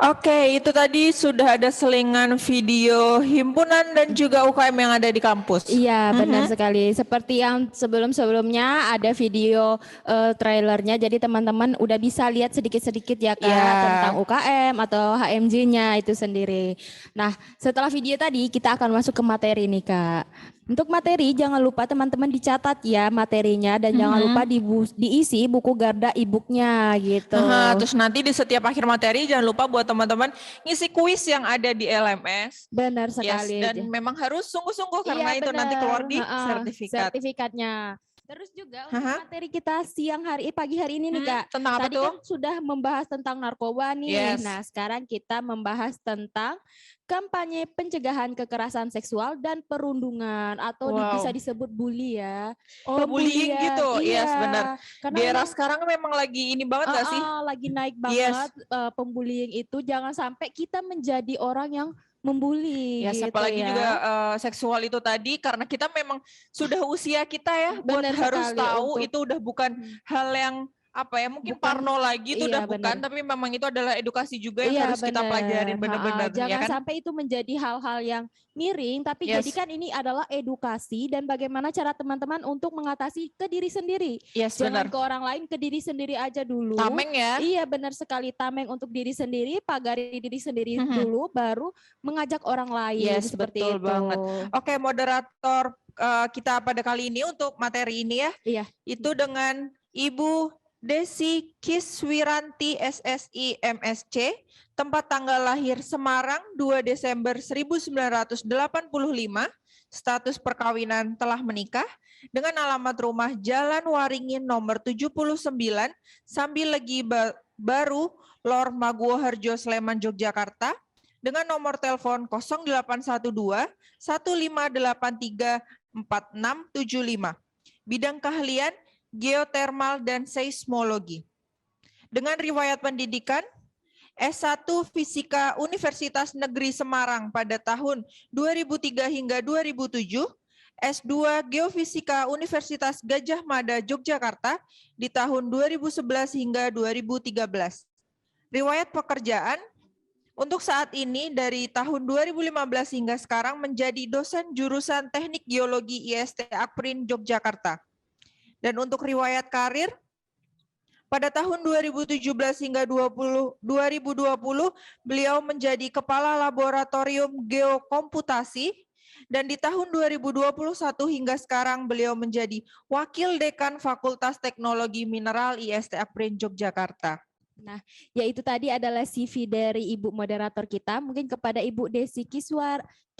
Oke, itu tadi sudah ada selingan video himpunan dan juga UKM yang ada di kampus. Iya, benar sekali. Seperti yang sebelum-sebelumnya ada video trailernya, jadi teman-teman udah bisa lihat sedikit-sedikit ya Kak Ya. tentang UKM atau HMJ-nya itu sendiri. Nah, setelah video tadi kita akan masuk ke materi nih Kak. Untuk materi jangan lupa teman-teman dicatat ya materinya dan jangan lupa diisi buku Garda e-booknya gitu. Terus nanti di setiap akhir materi jangan lupa buat teman-teman ngisi kuis yang ada di LMS. Benar Yes, sekali. dan memang harus sungguh-sungguh karena Iya, itu nanti benar. keluar di sertifikat. Sertifikatnya. Terus juga untuk materi kita pagi hari ini nih Kak. Tentang apa Tadi tuh? kan sudah membahas tentang narkoba nih. Yes. Nah, sekarang kita membahas tentang kampanye pencegahan kekerasan seksual dan perundungan atau bisa disebut bully ya. Oh, bullying gitu. Iya. Yes, benar. Karena Di era sekarang memang lagi ini banget gak sih? Lagi naik banget pembullying itu. Jangan sampai kita menjadi orang yang membuli Yes, gitu apalagi ya. juga seksual itu tadi karena kita memang sudah usia kita ya buat Benar harus sekali tahu untuk- itu udah bukan hal yang apa ya mungkin parno lagi itu udah bukan, tapi memang itu adalah edukasi juga yang harus kita pelajarin benar-benar. Jangan ya kan? sampai itu menjadi hal-hal yang miring, tapi jadikan ini adalah edukasi dan bagaimana cara teman-teman untuk mengatasi ke diri sendiri. Yes, Jangan benar. ke orang lain, ke diri sendiri aja dulu. Tameng ya. Iya benar sekali, tameng untuk diri sendiri, pagari diri sendiri dulu, baru mengajak orang lain. Yes, seperti betul itu. banget. Oke, moderator kita pada kali ini untuk materi ini ya. Iya. Itu dengan Ibu Desi Kiswiranti SSI MSC, tempat tanggal lahir Semarang 2 Desember 1985, status perkawinan telah menikah, dengan alamat rumah Jalan Waringin nomor 79, Sambilegi Baru, Lor Maguwoharjo, Sleman, Yogyakarta, dengan nomor telepon 0812 1583 4675. Bidang keahlian geotermal dan seismologi. Dengan riwayat pendidikan S1 Fisika Universitas Negeri Semarang pada tahun 2003 hingga 2007, S2 Geofisika Universitas Gajah Mada Yogyakarta di tahun 2011 hingga 2013. Riwayat pekerjaan untuk saat ini dari tahun 2015 hingga sekarang menjadi dosen jurusan Teknik Geologi IST Akprin Yogyakarta. Dan untuk riwayat karir, pada tahun 2017 hingga 2020, beliau menjadi Kepala Laboratorium Geokomputasi, dan di tahun 2021 hingga sekarang beliau menjadi Wakil Dekan Fakultas Teknologi Mineral IST Akprin Yogyakarta. Nah, yaitu tadi adalah CV dari Ibu moderator kita. Mungkin kepada Ibu Desi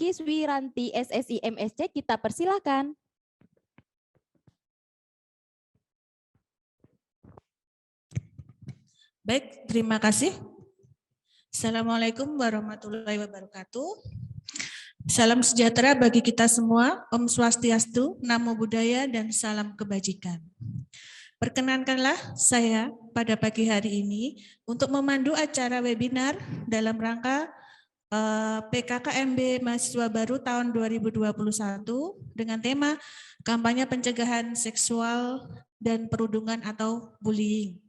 Kiswiranti SSI MSC kita persilakan. Baik, terima kasih. Assalamualaikum warahmatullahi wabarakatuh. Salam sejahtera bagi kita semua, Om Swastiastu, Namo Buddhaya, dan salam kebajikan. Perkenankanlah saya pada pagi hari ini untuk memandu acara webinar dalam rangka PKKMB Mahasiswa Baru tahun 2021 dengan tema kampanye pencegahan seksual dan perundungan atau bullying.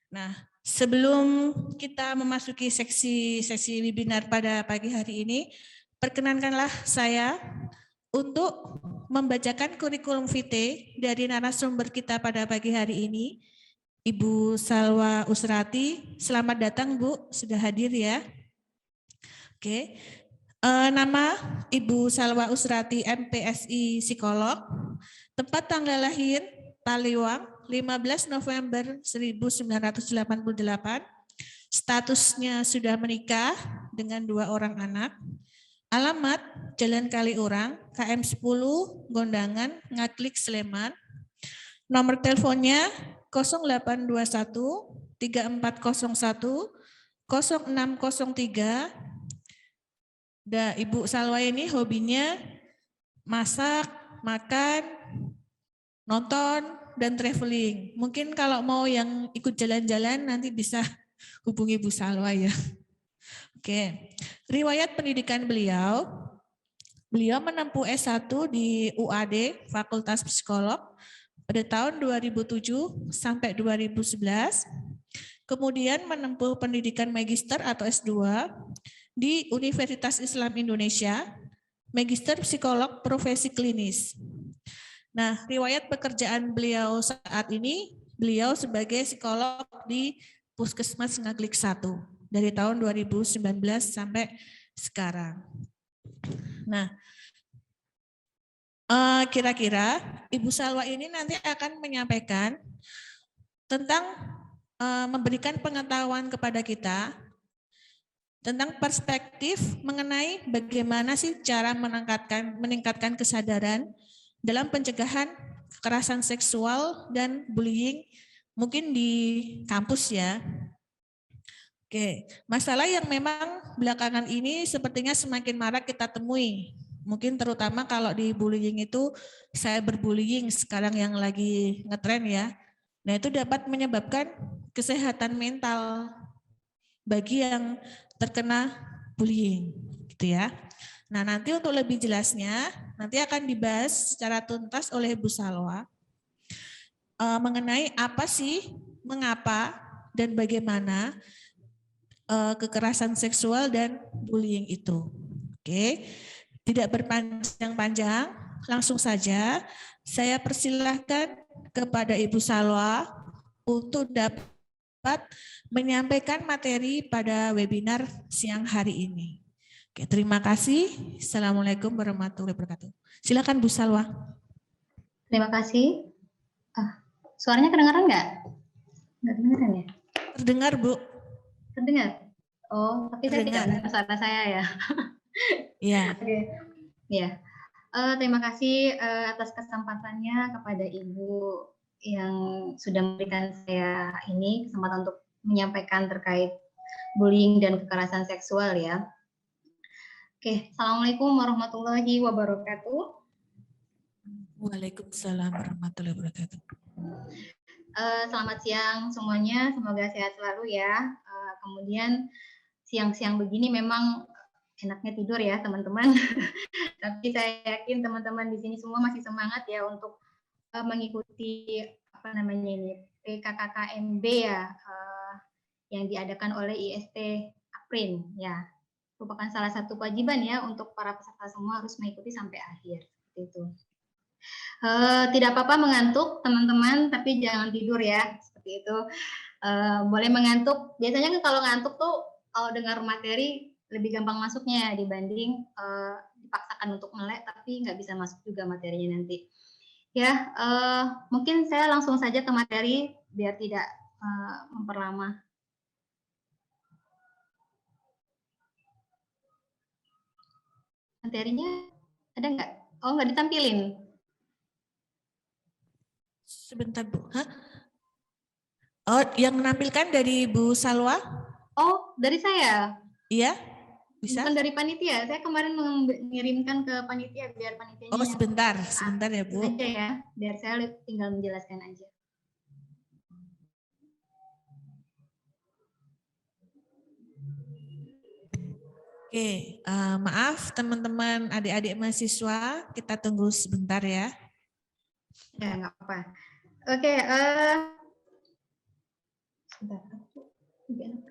Nah, sebelum kita memasuki sesi webinar pada pagi hari ini, perkenankanlah saya untuk membacakan kurikulum vitae dari narasumber kita pada pagi hari ini, Ibu Salwa Usrati. Selamat datang Bu, sudah hadir ya. Oke, nama Ibu Salwa Usrati MPSI Psikolog, tempat tanggal lahir Taliwang 15 November 1988, statusnya sudah menikah dengan 2 orang anak, alamat Jalan Kaliurang, KM 10, Gondangan, Ngaglik, Sleman, nomor teleponnya 0821 3401 0603. Ibu Salwa ini hobinya masak, makan, nonton, dan traveling. Mungkin kalau mau yang ikut jalan-jalan nanti bisa hubungi Bu Salwa ya. Oke, riwayat pendidikan beliau menempuh S1 di UAD, Fakultas Psikolog, pada tahun 2007 sampai 2011. kemudian menempuh pendidikan magister atau S2 di Universitas Islam Indonesia, Magister Psikolog Profesi Klinis. Nah, riwayat pekerjaan beliau saat ini, beliau sebagai psikolog di Puskesmas Ngaglik 1 dari tahun 2019 sampai sekarang. Nah, kira-kira Ibu Salwa ini nanti akan menyampaikan tentang memberikan pengetahuan kepada kita tentang perspektif mengenai bagaimana sih cara meningkatkan kesadaran dalam pencegahan kekerasan seksual dan bullying mungkin di kampus ya. Oke, masalah yang memang belakangan ini sepertinya semakin marak kita temui. Mungkin terutama kalau di bullying itu cyberbullying sekarang yang lagi ngetren ya. Nah, itu dapat menyebabkan kesehatan mental bagi yang terkena bullying gitu ya. Nah, nanti untuk lebih jelasnya nanti akan dibahas secara tuntas oleh Bu Salwa mengenai apa sih, mengapa dan bagaimana kekerasan seksual dan bullying itu. Oke. Tidak berpanjang-panjang, langsung saja saya persilahkan kepada Ibu Salwa untuk dapat menyampaikan materi pada webinar siang hari ini. Oke, terima kasih. Assalamualaikum warahmatullahi wabarakatuh. Silakan Bu Salwa. Terima kasih. Suaranya kedengaran nggak? Nggak kedengaran ya? Terdengar, Bu. Terdengar? Oh, tapi saya tidak mendengar suara saya ya. Iya. Oke. Ya. Terima kasih atas kesempatannya kepada Ibu yang sudah memberikan saya ini kesempatan untuk menyampaikan terkait bullying dan kekerasan seksual ya. Oke, Assalamualaikum warahmatullahi wabarakatuh. Waalaikumsalam warahmatullahi wabarakatuh. Selamat siang semuanya, semoga sehat selalu ya. Kemudian siang-siang begini memang enaknya tidur ya teman-teman. Tapi saya yakin teman-teman di sini semua masih semangat ya untuk mengikuti apa namanya ini PKKMB ya yang diadakan oleh IST Aprin ya. Merupakan salah satu kewajiban ya untuk para peserta semua harus mengikuti sampai akhir seperti itu. Tidak apa-apa mengantuk teman-teman, tapi jangan tidur ya seperti itu. Boleh mengantuk. Biasanya kan kalau ngantuk tuh kalau dengar materi lebih gampang masuknya dibanding dipaksakan untuk melek tapi nggak bisa masuk juga materinya nanti. Ya, mungkin saya langsung saja ke materi biar tidak memperlama. Materinya ada nggak? Oh, nggak ditampilin. Sebentar, Bu. Hah? Oh, yang menampilkan dari Bu Salwa? Oh, dari saya? Iya, bisa? Bukan dari panitia. Saya kemarin mengirimkan ke panitia biar panitianya. Oh, sebentar ya, Bu. Aja ya, biar saya tinggal menjelaskan aja. Oke, maaf teman-teman adik-adik mahasiswa, kita tunggu sebentar ya. Ya, nggak apa-apa. Oke, sebentar.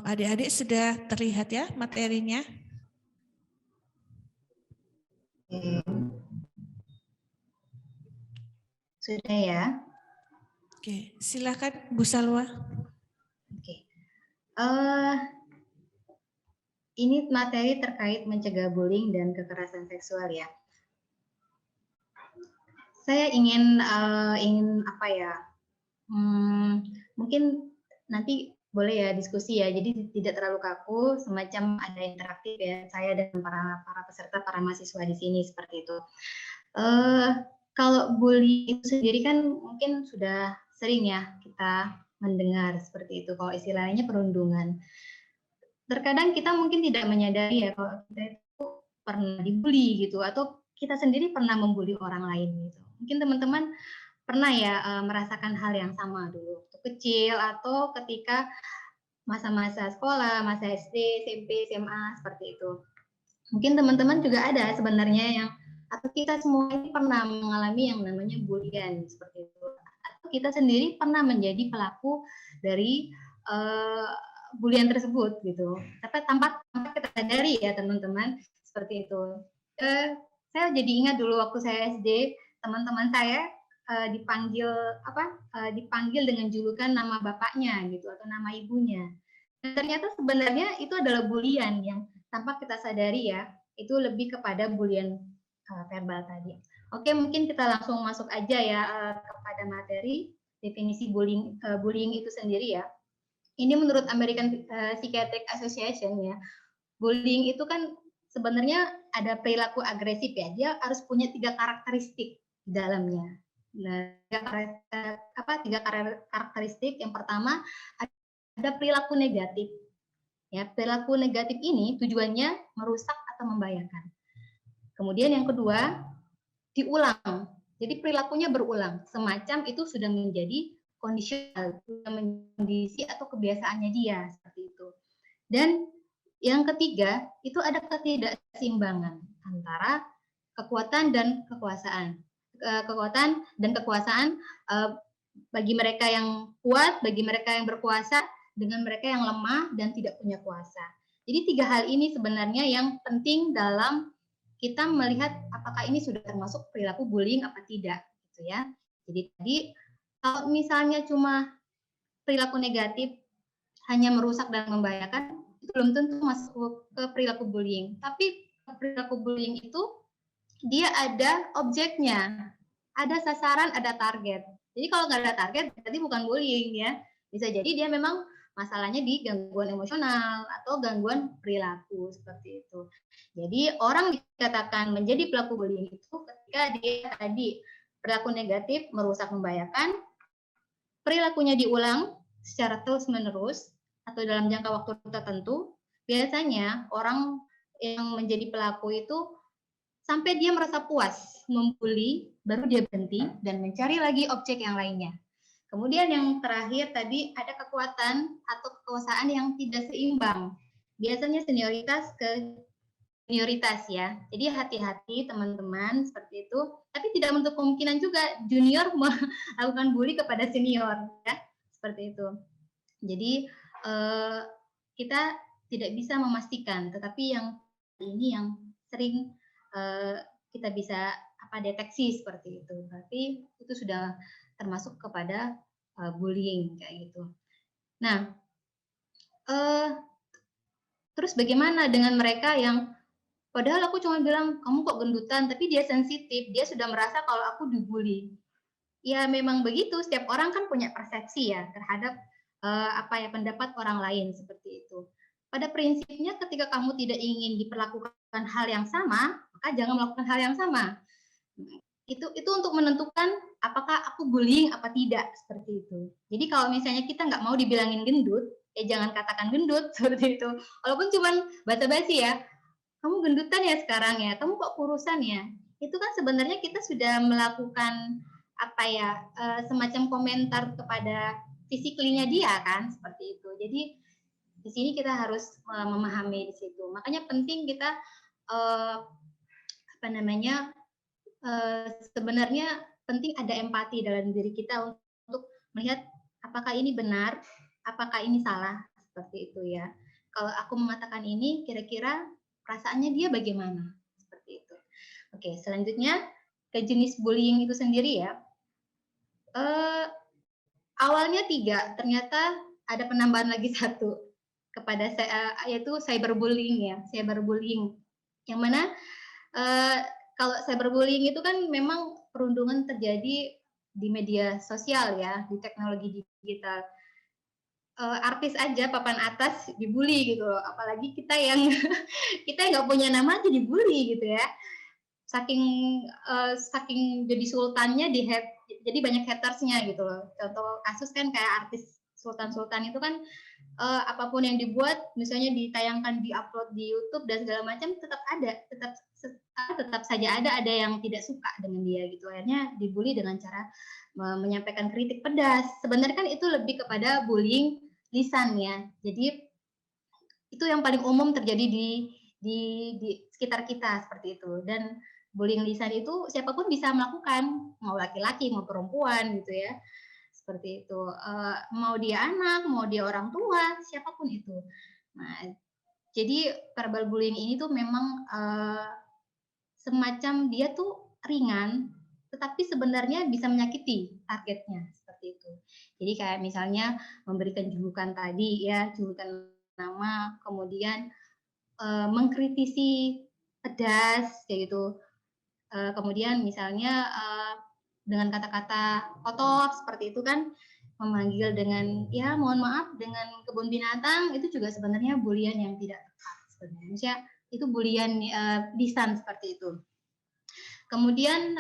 Adik-adik sudah terlihat ya materinya? Sudah ya. Oke, silakan Bu Salwa. Oke. Ini materi terkait mencegah bullying dan kekerasan seksual ya. Saya ingin apa ya? Mungkin nanti boleh ya diskusi ya. Jadi tidak terlalu kaku, semacam ada interaktif ya saya dan para peserta, para mahasiswa di sini seperti itu. Kalau bullying itu sendiri kan mungkin sudah sering ya kita mendengar seperti itu. Kalau istilahnya perundungan. Terkadang kita mungkin tidak menyadari ya kalau kita itu pernah dibully gitu, atau kita sendiri pernah membuli orang lain gitu. Mungkin teman-teman pernah ya merasakan hal yang sama dulu waktu kecil atau ketika masa-masa sekolah, masa SD, SMP, SMA seperti itu. Mungkin teman-teman juga ada sebenarnya yang atau kita semua ini pernah mengalami yang namanya bulian seperti itu. Atau kita sendiri pernah menjadi pelaku dari bulian tersebut gitu. Tapi tanpa kita sadari ya teman-teman seperti itu. Saya jadi ingat dulu waktu saya SD, teman-teman saya dipanggil dengan julukan nama bapaknya gitu atau nama ibunya. Dan ternyata sebenarnya itu adalah bulian yang tanpa kita sadari ya, itu lebih kepada bulian verbal tadi. Oke, mungkin kita langsung masuk aja ya kepada materi definisi bullying itu sendiri ya. Ini menurut American Psychiatric Association ya. Bullying itu kan sebenarnya ada perilaku agresif ya. Dia harus punya 3 karakteristik di dalamnya. Nah, 3 karakteristik. Yang pertama ada perilaku negatif. Ya, perilaku negatif ini tujuannya merusak atau membahayakan. Kemudian yang kedua, diulang. Jadi perilakunya berulang. Semacam itu sudah menjadi kondisional, kondisi atau kebiasaannya dia seperti itu. Dan yang ketiga, itu ada ketidakseimbangan antara kekuatan dan kekuasaan. Kekuatan dan kekuasaan bagi mereka yang kuat, bagi mereka yang berkuasa, dengan mereka yang lemah dan tidak punya kuasa. Jadi 3 hal ini sebenarnya yang penting dalam kita melihat apakah ini sudah termasuk perilaku bullying apa tidak, gitu ya. Jadi tadi kalau misalnya cuma perilaku negatif hanya merusak dan membahayakan, itu belum tentu masuk ke perilaku bullying. Tapi perilaku bullying itu dia ada objeknya, ada sasaran, ada target. Jadi kalau nggak ada target, berarti bukan bullying ya. Bisa jadi dia memang masalahnya di gangguan emosional atau gangguan perilaku seperti itu. Jadi orang dikatakan menjadi pelaku bullying itu ketika dia tadi perilaku negatif merusak membahayakan, perilakunya diulang secara terus-menerus atau dalam jangka waktu tertentu, biasanya orang yang menjadi pelaku itu sampai dia merasa puas membuli, baru dia berhenti dan mencari lagi objek yang lainnya. Kemudian yang terakhir tadi ada kekuatan atau kekuasaan yang tidak seimbang. Biasanya senioritas ke senioritas ya. Jadi hati-hati teman-teman seperti itu. Tapi tidak menutup kemungkinan juga junior melakukan bully kepada senior ya. Seperti itu. Jadi kita tidak bisa memastikan, tetapi yang ini yang sering kita bisa deteksi seperti itu. Berarti itu sudah termasuk kepada bullying kayak gitu. Nah, terus bagaimana dengan mereka yang padahal aku cuma bilang kamu kok gendutan, tapi dia sensitif, dia sudah merasa kalau aku dibully. Ya memang begitu, setiap orang kan punya persepsi ya terhadap pendapat orang lain seperti itu. Pada prinsipnya ketika kamu tidak ingin diperlakukan hal yang sama, maka jangan melakukan hal yang sama. Itu untuk menentukan apakah aku bullying apa tidak seperti itu. Jadi kalau misalnya kita nggak mau dibilangin gendut, ya jangan katakan gendut seperti itu. Walaupun cuma basa-basi ya, kamu gendutan ya sekarang ya, kamu kok kurusan ya. Itu kan sebenarnya kita sudah melakukan semacam komentar kepada fisiklinya dia kan seperti itu. Jadi di sini kita harus memahami di situ. Makanya penting kita sebenarnya penting ada empati dalam diri kita untuk melihat apakah ini benar, apakah ini salah seperti itu ya. Kalau aku mengatakan ini, kira-kira perasaannya dia bagaimana seperti itu. Oke, selanjutnya ke jenis bullying itu sendiri ya. Awalnya 3, ternyata ada penambahan lagi 1 kepada yaitu cyberbullying ya, cyberbullying. Yang mana kalau cyberbullying itu kan memang perundungan terjadi di media sosial ya, di teknologi digital. Artis aja papan atas dibully gitu loh, apalagi kita yang nggak punya nama aja dibully gitu ya. Saking jadi sultannya jadi banyak hatersnya gitu loh. Contoh kasus kan kayak artis Sultan itu kan apapun yang dibuat, misalnya ditayangkan, diupload di YouTube dan segala macam, tetap saja ada yang tidak suka dengan dia gitu. Akhirnya dibully dengan cara menyampaikan kritik pedas. Sebenarnya kan itu lebih kepada bullying lisan ya. Jadi itu yang paling umum terjadi di sekitar kita seperti itu. Dan bullying lisan itu siapapun bisa melakukan, mau laki-laki mau perempuan gitu ya, seperti itu. Mau dia anak, mau dia orang tua, siapapun itu. Nah, jadi verbal bullying ini tuh memang semacam dia tuh ringan, tetapi sebenarnya bisa menyakiti targetnya seperti itu. Jadi kayak misalnya memberikan julukan tadi ya, julukan nama, kemudian mengkritisi pedas kayak gitu. Kemudian misalnya dengan kata-kata kotor seperti itu kan, memanggil dengan ya mohon maaf dengan kebun binatang, itu juga sebenarnya bulian yang tidak tepat sebenarnya. Itu bulian lisan seperti itu. Kemudian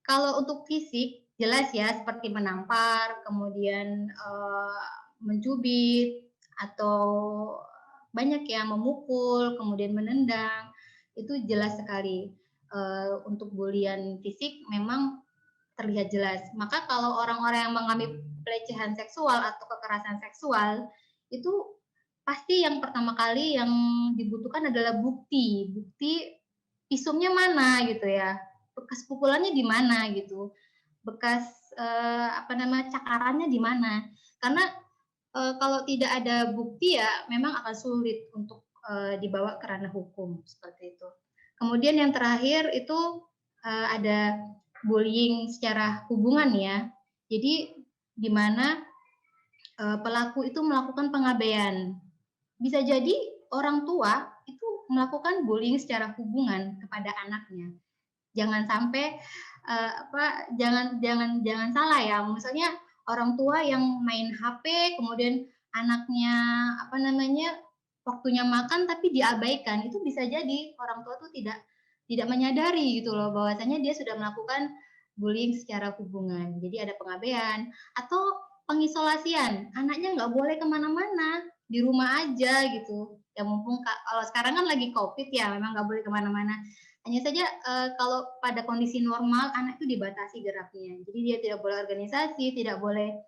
kalau untuk fisik jelas ya, seperti menampar, kemudian mencubit, atau banyak yang memukul, kemudian menendang, itu jelas sekali. Untuk bulian fisik memang terlihat jelas. Maka kalau orang-orang yang mengalami pelecehan seksual atau kekerasan seksual, itu pasti yang pertama kali yang dibutuhkan adalah bukti visumnya mana gitu ya, bekas pukulannya di mana gitu, bekas cakarannya di mana. Karena kalau tidak ada bukti ya memang akan sulit untuk dibawa ke ranah hukum seperti itu. Kemudian yang terakhir itu ada bullying secara hubungan ya. Jadi di mana pelaku itu melakukan pengabaian. Bisa jadi orang tua itu melakukan bullying secara hubungan kepada anaknya. Jangan sampai jangan salah ya. Misalnya orang tua yang main HP, kemudian anaknya waktunya makan tapi diabaikan, itu bisa jadi orang tua tuh tidak menyadari gitu loh, bahwasanya dia sudah melakukan bullying secara hubungan. Jadi ada pengabaian atau pengisolasian, anaknya nggak boleh kemana-mana, di rumah aja gitu. Ya mumpung kalau sekarang kan lagi COVID ya, memang nggak boleh kemana-mana. Hanya saja kalau pada kondisi normal anak itu dibatasi geraknya. Jadi dia tidak boleh organisasi, tidak boleh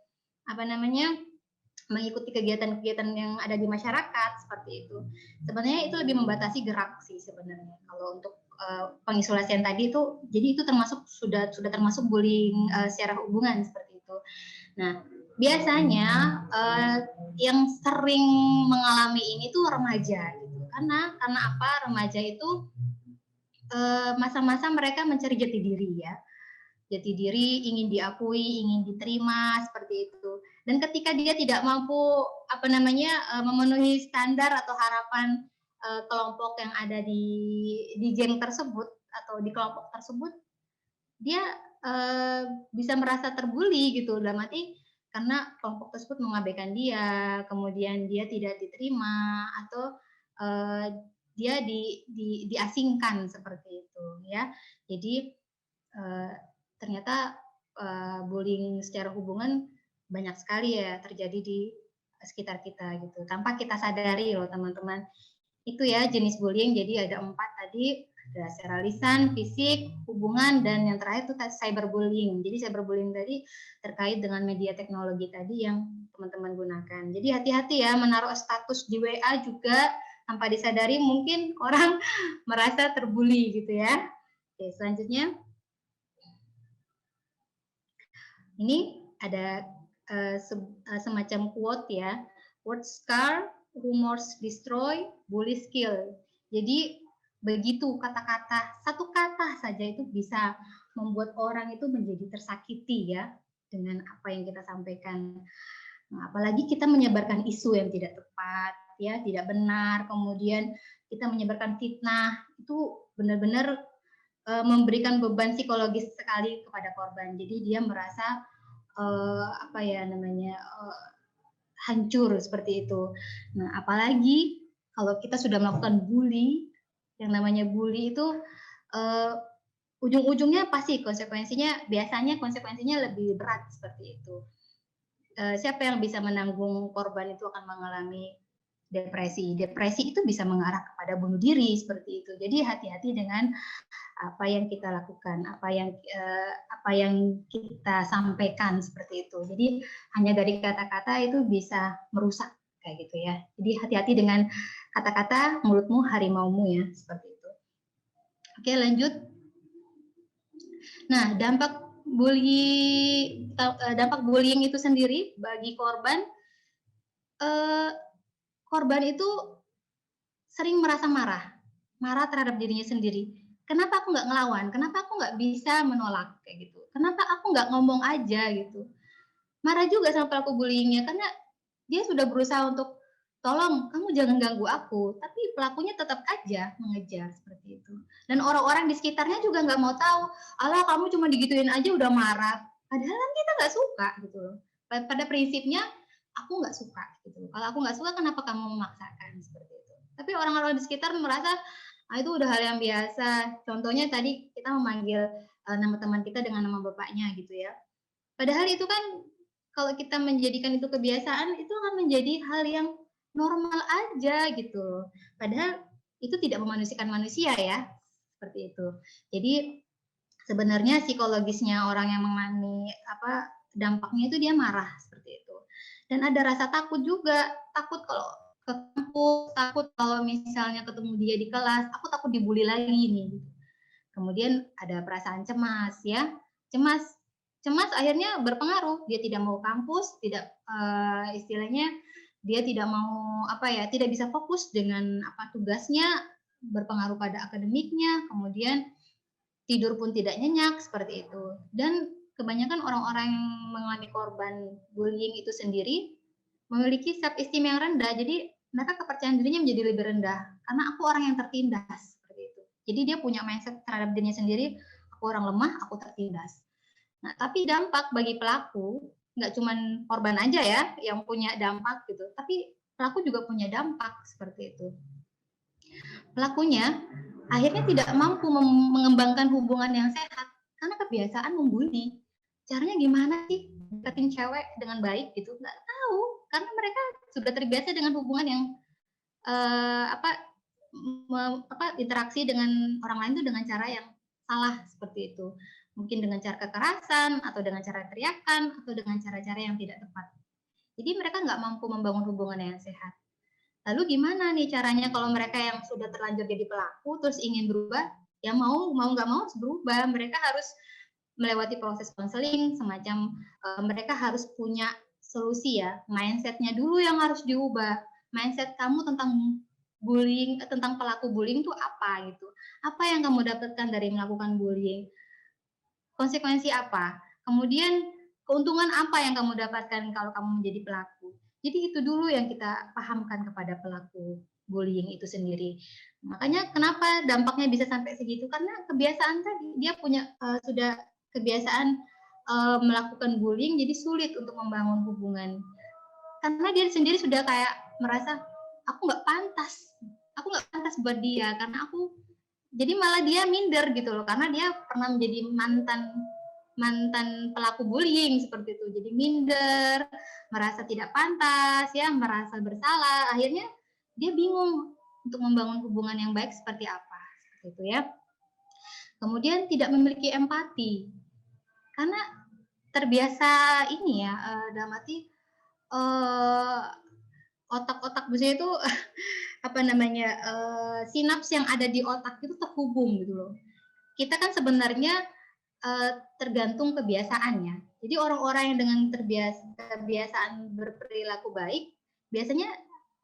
mengikuti kegiatan-kegiatan yang ada di masyarakat seperti itu. Sebenarnya itu lebih membatasi gerak sih sebenarnya. Kalau untuk pengisolasian tadi itu, jadi itu sudah termasuk bullying secara hubungan seperti itu. Nah, biasanya yang sering mengalami ini tuh remaja gitu. Karena apa? Remaja itu masa-masa mereka mencari jati diri ya. Jati diri, ingin diakui, ingin diterima seperti itu. Dan ketika dia tidak mampu memenuhi standar atau harapan kelompok yang ada di geng tersebut atau di kelompok tersebut, dia bisa merasa terbuli gitu, dalam arti karena kelompok tersebut mengabaikan dia, kemudian dia tidak diterima atau dia diasingkan seperti itu ya. Jadi ternyata bullying secara hubungan banyak sekali ya terjadi di sekitar kita gitu, tanpa kita sadari loh teman-teman. Itu ya jenis bullying, jadi ada 4 tadi, ada secara lisan, fisik, hubungan, dan yang terakhir itu cyberbullying. Jadi cyberbullying tadi terkait dengan media teknologi tadi yang teman-teman gunakan. Jadi hati-hati ya menaruh status di WA juga tanpa disadari, mungkin orang merasa terbully gitu ya. Oke, selanjutnya. Ini ada semacam quote ya, words scar, rumors destroy, bully skill. Jadi begitu kata-kata, satu kata saja itu bisa membuat orang itu menjadi tersakiti ya dengan apa yang kita sampaikan. Nah, apalagi kita menyebarkan isu yang tidak tepat ya, tidak benar, kemudian kita menyebarkan fitnah, itu benar-benar memberikan beban psikologis sekali kepada korban. Jadi dia merasa hancur seperti itu. Nah, apalagi kalau kita sudah melakukan bully, yang namanya bully itu ujung-ujungnya pasti biasanya konsekuensinya lebih berat seperti itu. siapa yang bisa menanggung korban itu akan mengalami depresi. Depresi itu bisa mengarah kepada bunuh diri seperti itu. Jadi hati-hati dengan apa yang kita lakukan, apa yang kita sampaikan seperti itu. Jadi hanya dari kata-kata itu bisa merusak kayak gitu ya. Jadi hati-hati dengan kata-kata, mulutmu harimaumu ya, seperti itu. Oke, lanjut. Nah, dampak bullying itu sendiri bagi korban, korban itu sering merasa marah terhadap dirinya sendiri. Kenapa aku nggak ngelawan? Kenapa aku nggak bisa menolak kayak gitu? Kenapa aku nggak ngomong aja gitu? Marah juga sama pelaku bullyingnya karena dia sudah berusaha untuk tolong kamu jangan ganggu aku, tapi pelakunya tetap aja mengejar seperti itu. Dan orang-orang di sekitarnya juga nggak mau tahu, alah kamu cuma digituin aja udah marah. Padahal kan kita nggak suka gitu loh. Pada prinsipnya aku nggak suka gitu. Kalau aku nggak suka kenapa kamu memaksakan seperti itu. Tapi orang-orang di sekitar merasa itu udah hal yang biasa. Contohnya tadi kita memanggil nama teman kita dengan nama bapaknya gitu ya. Padahal itu kan kalau kita menjadikan itu kebiasaan, itu akan menjadi hal yang normal aja gitu. Padahal itu tidak memanusiakan manusia ya, seperti itu. Jadi sebenarnya psikologisnya orang yang mengalami dampaknya itu dia marah seperti itu. Dan ada rasa takut juga, takut kalau ke kampus, takut kalau misalnya ketemu dia di kelas, aku takut dibully lagi nih. Kemudian ada perasaan cemas ya, cemas akhirnya berpengaruh, dia tidak mau kampus, tidak istilahnya dia tidak mau tidak bisa fokus dengan tugasnya, berpengaruh pada akademiknya, kemudian tidur pun tidak nyenyak seperti itu. Dan kebanyakan orang-orang yang mengalami korban bullying itu sendiri memiliki self esteem yang rendah, jadi mereka kepercayaan dirinya menjadi lebih rendah karena aku orang yang tertindas seperti itu. Jadi dia punya mindset terhadap dirinya sendiri, aku orang lemah, aku tertindas. Nah, tapi dampak bagi pelaku nggak cuma korban aja ya yang punya dampak gitu, tapi pelaku juga punya dampak seperti itu. Pelakunya akhirnya tidak mampu mengembangkan hubungan yang sehat karena kebiasaan membuli. Caranya gimana sih deketin cewek dengan baik gitu? Nggak tahu karena mereka sudah terbiasa dengan hubungan yang interaksi dengan orang lain itu dengan cara yang salah seperti itu. Mungkin dengan cara kekerasan, atau dengan cara teriakan, atau dengan cara-cara yang tidak tepat. Jadi mereka nggak mampu membangun hubungan yang sehat. Lalu gimana nih caranya kalau mereka yang sudah terlanjur jadi pelaku, terus ingin berubah, ya mau nggak mau harus berubah. Mereka harus melewati proses konseling, semacam mereka harus punya solusi ya. Mindset-nya dulu yang harus diubah. Mindset kamu tentang bullying, tentang pelaku bullying itu apa gitu. Apa yang kamu dapatkan dari melakukan bullying? Konsekuensi apa? Kemudian keuntungan apa yang kamu dapatkan kalau kamu menjadi pelaku? Jadi itu dulu yang kita pahamkan kepada pelaku bullying itu sendiri. Makanya kenapa dampaknya bisa sampai segitu? Karena kebiasaan tadi, dia punya sudah kebiasaan melakukan bullying, jadi sulit untuk membangun hubungan. Karena dia sendiri sudah kayak merasa, aku nggak pantas buat dia, karena aku jadi malah dia minder gitu loh, karena dia pernah menjadi mantan pelaku bullying seperti itu. Jadi minder, merasa tidak pantas ya, merasa bersalah. Akhirnya dia bingung untuk membangun hubungan yang baik seperti apa, seperti itu ya. Kemudian tidak memiliki empati. Karena terbiasa ini ya, dalam arti otak-otak maksudnya itu sinaps yang ada di otak itu terhubung gitu loh. Kita kan sebenarnya tergantung kebiasaannya. Jadi orang-orang yang dengan kebiasaan berperilaku baik biasanya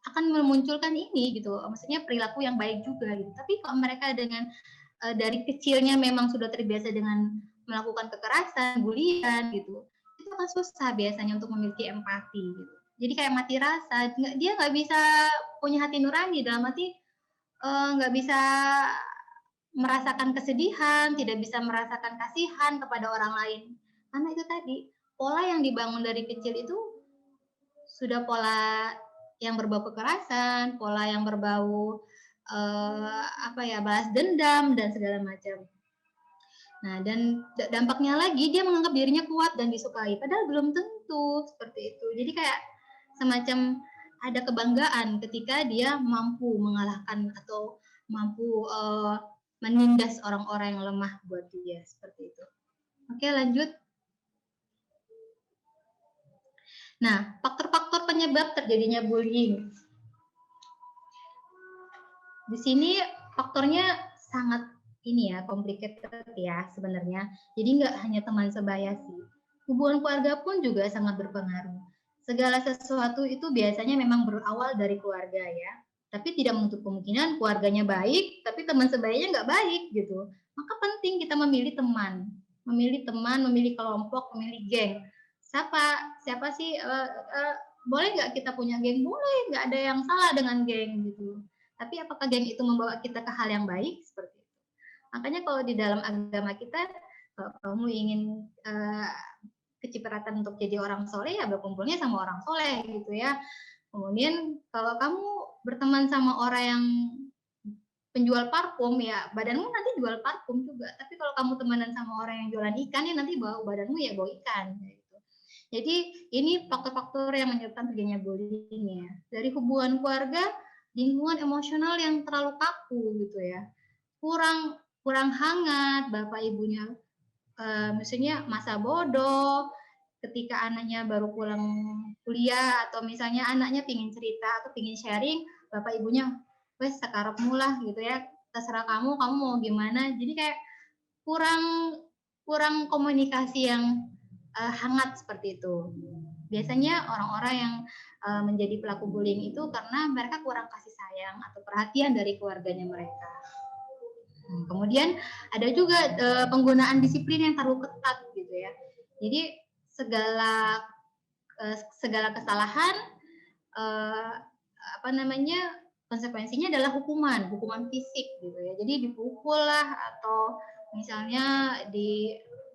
akan memunculkan ini gitu, maksudnya perilaku yang baik juga gitu. Tapi kalau mereka dengan dari kecilnya memang sudah terbiasa dengan melakukan kekerasan, bulian gitu, itu akan susah biasanya untuk memiliki empati gitu. Jadi kayak mati rasa, dia nggak bisa punya hati nurani, dalam arti nggak bisa merasakan kesedihan, tidak bisa merasakan kasihan kepada orang lain. Karena itu tadi, pola yang dibangun dari kecil itu sudah pola yang berbau kekerasan, pola yang berbau balas dendam dan segala macam. Nah, dan dampaknya lagi dia menganggap dirinya kuat dan disukai, padahal belum tentu utuh seperti itu. Jadi kayak semacam ada kebanggaan ketika dia mampu mengalahkan atau mampu menindas orang-orang yang lemah buat dia seperti itu. Oke, lanjut. Nah, faktor-faktor penyebab terjadinya bullying. Di sini faktornya sangat ini ya, complicated ya sebenarnya. Jadi nggak hanya teman sebaya sih. Hubungan keluarga pun juga sangat berpengaruh. Segala sesuatu itu biasanya memang berawal dari keluarga ya. Tapi tidak menutup kemungkinan keluarganya baik, tapi teman sebayanya nggak baik gitu. Maka penting kita memilih teman, memilih kelompok, memilih geng. Siapa sih boleh nggak kita punya geng? Boleh, nggak ada yang salah dengan geng gitu. Tapi apakah geng itu membawa kita ke hal yang baik seperti itu? Makanya kalau di dalam agama kita, kalau kamu ingin kecipratan untuk jadi orang soleh, ya berkumpulnya sama orang soleh gitu ya. Kemudian kalau kamu berteman sama orang yang penjual parfum, ya badanmu nanti jual parfum juga. Tapi kalau kamu temenan sama orang yang jualan ikan, ya nanti badanmu ya bau ikan. Gitu. Jadi ini faktor-faktor yang menyebabkan terjadinya bullying ya. Dari hubungan keluarga, lingkungan emosional yang terlalu kaku gitu ya, kurang hangat, bapak ibunya misalnya masa bodoh, ketika anaknya baru pulang kuliah atau misalnya anaknya pingin cerita atau pingin sharing, bapak ibunya wes sekarepmu lah gitu ya, terserah kamu mau gimana. Jadi kayak kurang komunikasi yang hangat seperti itu. Biasanya orang-orang yang menjadi pelaku bullying itu karena mereka kurang kasih sayang atau perhatian dari keluarganya mereka. Kemudian ada juga penggunaan disiplin yang terlalu ketat gitu ya. Jadi segala kesalahan konsekuensinya adalah hukuman fisik gitu ya. Jadi dipukul lah atau misalnya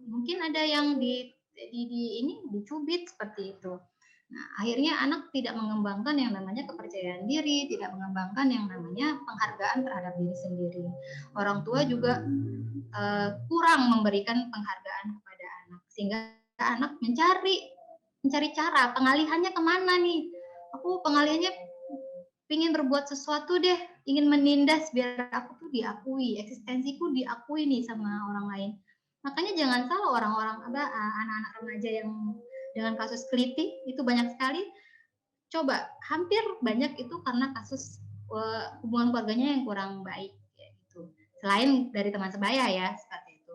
mungkin ada yang dicubit seperti itu. Nah, akhirnya anak tidak mengembangkan yang namanya kepercayaan diri, tidak mengembangkan yang namanya penghargaan terhadap diri sendiri. Orang tua juga kurang memberikan penghargaan kepada anak, sehingga anak mencari cara pengalihannya kemana nih. Aku pengalihannya ingin berbuat sesuatu deh, ingin menindas biar aku tuh diakui, eksistensiku diakui nih sama orang lain. Makanya jangan salah orang-orang anak-anak remaja yang dengan kasus keliti itu banyak sekali. Coba hampir banyak itu karena kasus hubungan keluarganya yang kurang baik gitu. Selain dari teman sebaya ya seperti itu.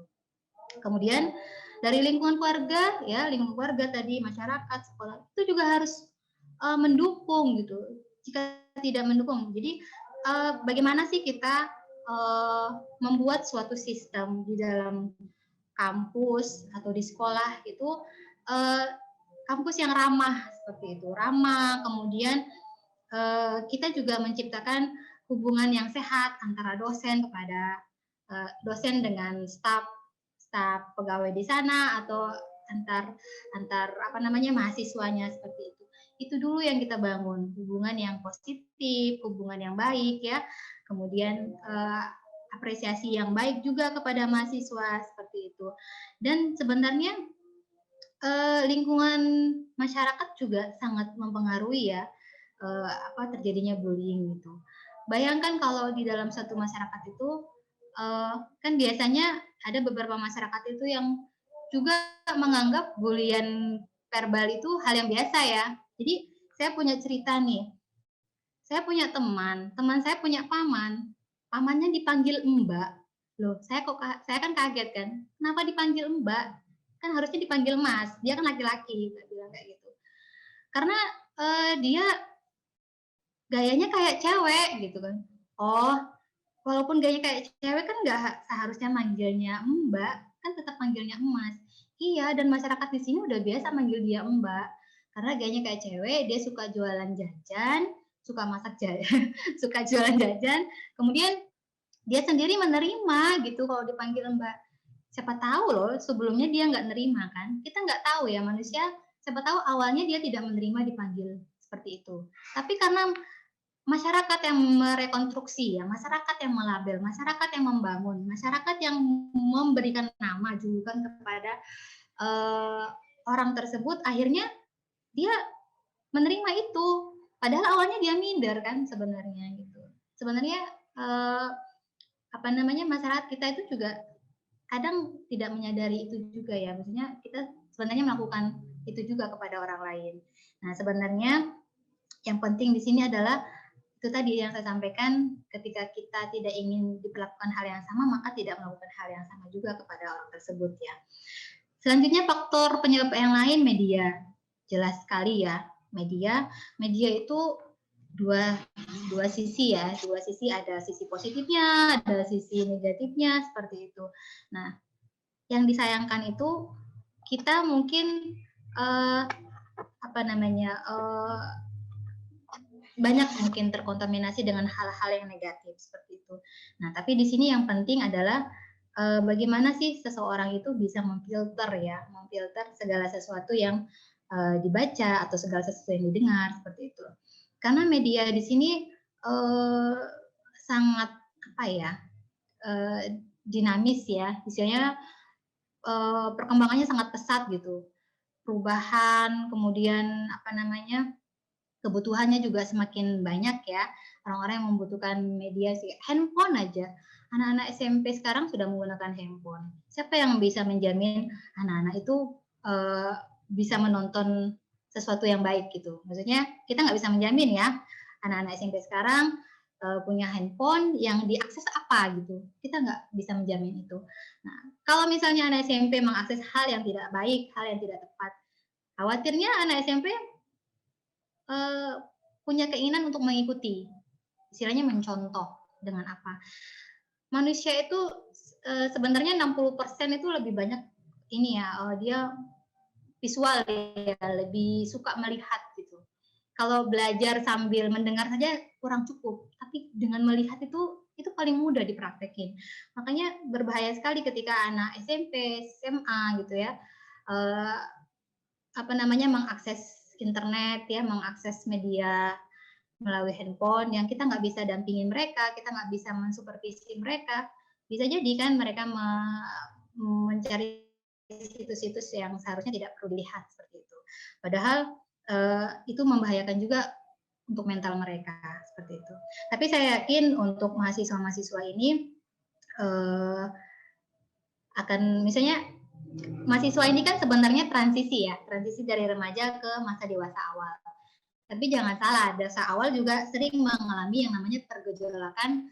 Kemudian dari lingkungan keluarga ya, lingkungan keluarga tadi, masyarakat, sekolah itu juga harus mendukung gitu. Jika tidak mendukung, jadi bagaimana sih kita membuat suatu sistem di dalam kampus atau di sekolah itu kampus yang ramah seperti itu, ramah. Kemudian kita juga menciptakan hubungan yang sehat antara dosen kepada dosen dengan staf pegawai di sana atau antar mahasiswanya seperti itu. Itu dulu yang kita bangun, hubungan yang positif, hubungan yang baik ya. Kemudian apresiasi yang baik juga kepada mahasiswa seperti itu. Dan sebenarnya lingkungan masyarakat juga sangat mempengaruhi ya terjadinya bullying gitu. Bayangkan kalau di dalam satu masyarakat itu kan biasanya ada beberapa masyarakat itu yang juga menganggap bulian verbal itu hal yang biasa ya. Jadi saya punya cerita nih. Saya punya teman saya punya pamannya dipanggil Mbak. Loh, saya kan kaget kan. Kenapa dipanggil Mbak? Kan harusnya dipanggil Mas. Dia kan laki-laki, bilang kayak gitu. Karena dia gayanya kayak cewek gitu kan. Oh, walaupun gayanya kayak cewek kan nggak seharusnya manggilnya Mbak, kan tetap manggilnya Mas. Iya, dan masyarakat di sini udah biasa manggil dia Mbak. Karena gayanya kayak cewek, dia suka jualan jajan, suka masak jajan, suka jualan jajan. Kemudian dia sendiri menerima gitu kalau dipanggil Mbak. Siapa tahu loh sebelumnya dia nggak nerima kan. Kita nggak tahu ya manusia, siapa tahu awalnya dia tidak menerima dipanggil seperti itu. Tapi karena masyarakat yang merekonstruksi ya, masyarakat yang melabel, masyarakat yang membangun, masyarakat yang memberikan nama julukan kepada orang tersebut, akhirnya dia menerima itu. Padahal awalnya dia minder kan sebenarnya gitu. Sebenarnya masyarakat kita itu juga kadang tidak menyadari itu juga ya. Maksudnya kita sebenarnya melakukan itu juga kepada orang lain. Nah, sebenarnya yang penting di sini adalah itu tadi yang saya sampaikan, ketika kita tidak ingin diperlakukan hal yang sama, maka tidak melakukan hal yang sama juga kepada orang tersebut ya. Selanjutnya faktor penyebab yang lain, media. Jelas sekali ya, media itu dua sisi ya, dua sisi, ada sisi positifnya, ada sisi negatifnya, seperti itu. Nah, yang disayangkan itu kita mungkin banyak mungkin terkontaminasi dengan hal-hal yang negatif seperti itu. Nah, tapi di sini yang penting adalah bagaimana sih seseorang itu bisa memfilter segala sesuatu yang dibaca atau segala sesuatu yang didengar seperti itu. Karena media di sini sangat dinamis ya, istilahnya perkembangannya sangat pesat gitu. Perubahan, kemudian kebutuhannya juga semakin banyak ya. Orang-orang yang membutuhkan media sih, handphone aja. Anak-anak SMP sekarang sudah menggunakan handphone. Siapa yang bisa menjamin anak-anak itu bisa menonton sesuatu yang baik gitu? Maksudnya kita nggak bisa menjamin ya. Anak-anak SMP sekarang punya handphone yang diakses apa gitu. Kita nggak bisa menjamin itu. Nah, kalau misalnya anak SMP mengakses hal yang tidak baik, hal yang tidak tepat, khawatirnya anak SMP punya keinginan untuk mengikuti, istilahnya mencontoh dengan apa. Manusia itu sebenarnya 60% itu lebih banyak ini ya, dia visual ya, lebih suka melihat gitu. Kalau belajar sambil mendengar saja kurang cukup, tapi dengan melihat itu paling mudah dipraktekin. Makanya berbahaya sekali ketika anak SMP, SMA gitu ya, mengakses internet ya, mengakses media melalui handphone yang kita nggak bisa dampingin mereka, kita nggak bisa mensupervisi mereka. Bisa jadi kan mereka mencari situs-situs yang seharusnya tidak perlu dilihat seperti itu. Padahal itu membahayakan juga untuk mental mereka seperti itu. Tapi saya yakin untuk mahasiswa-mahasiswa ini akan misalnya mahasiswa ini kan sebenarnya transisi dari remaja ke masa dewasa awal. Tapi jangan salah, dewasa awal juga sering mengalami yang namanya pergejolakan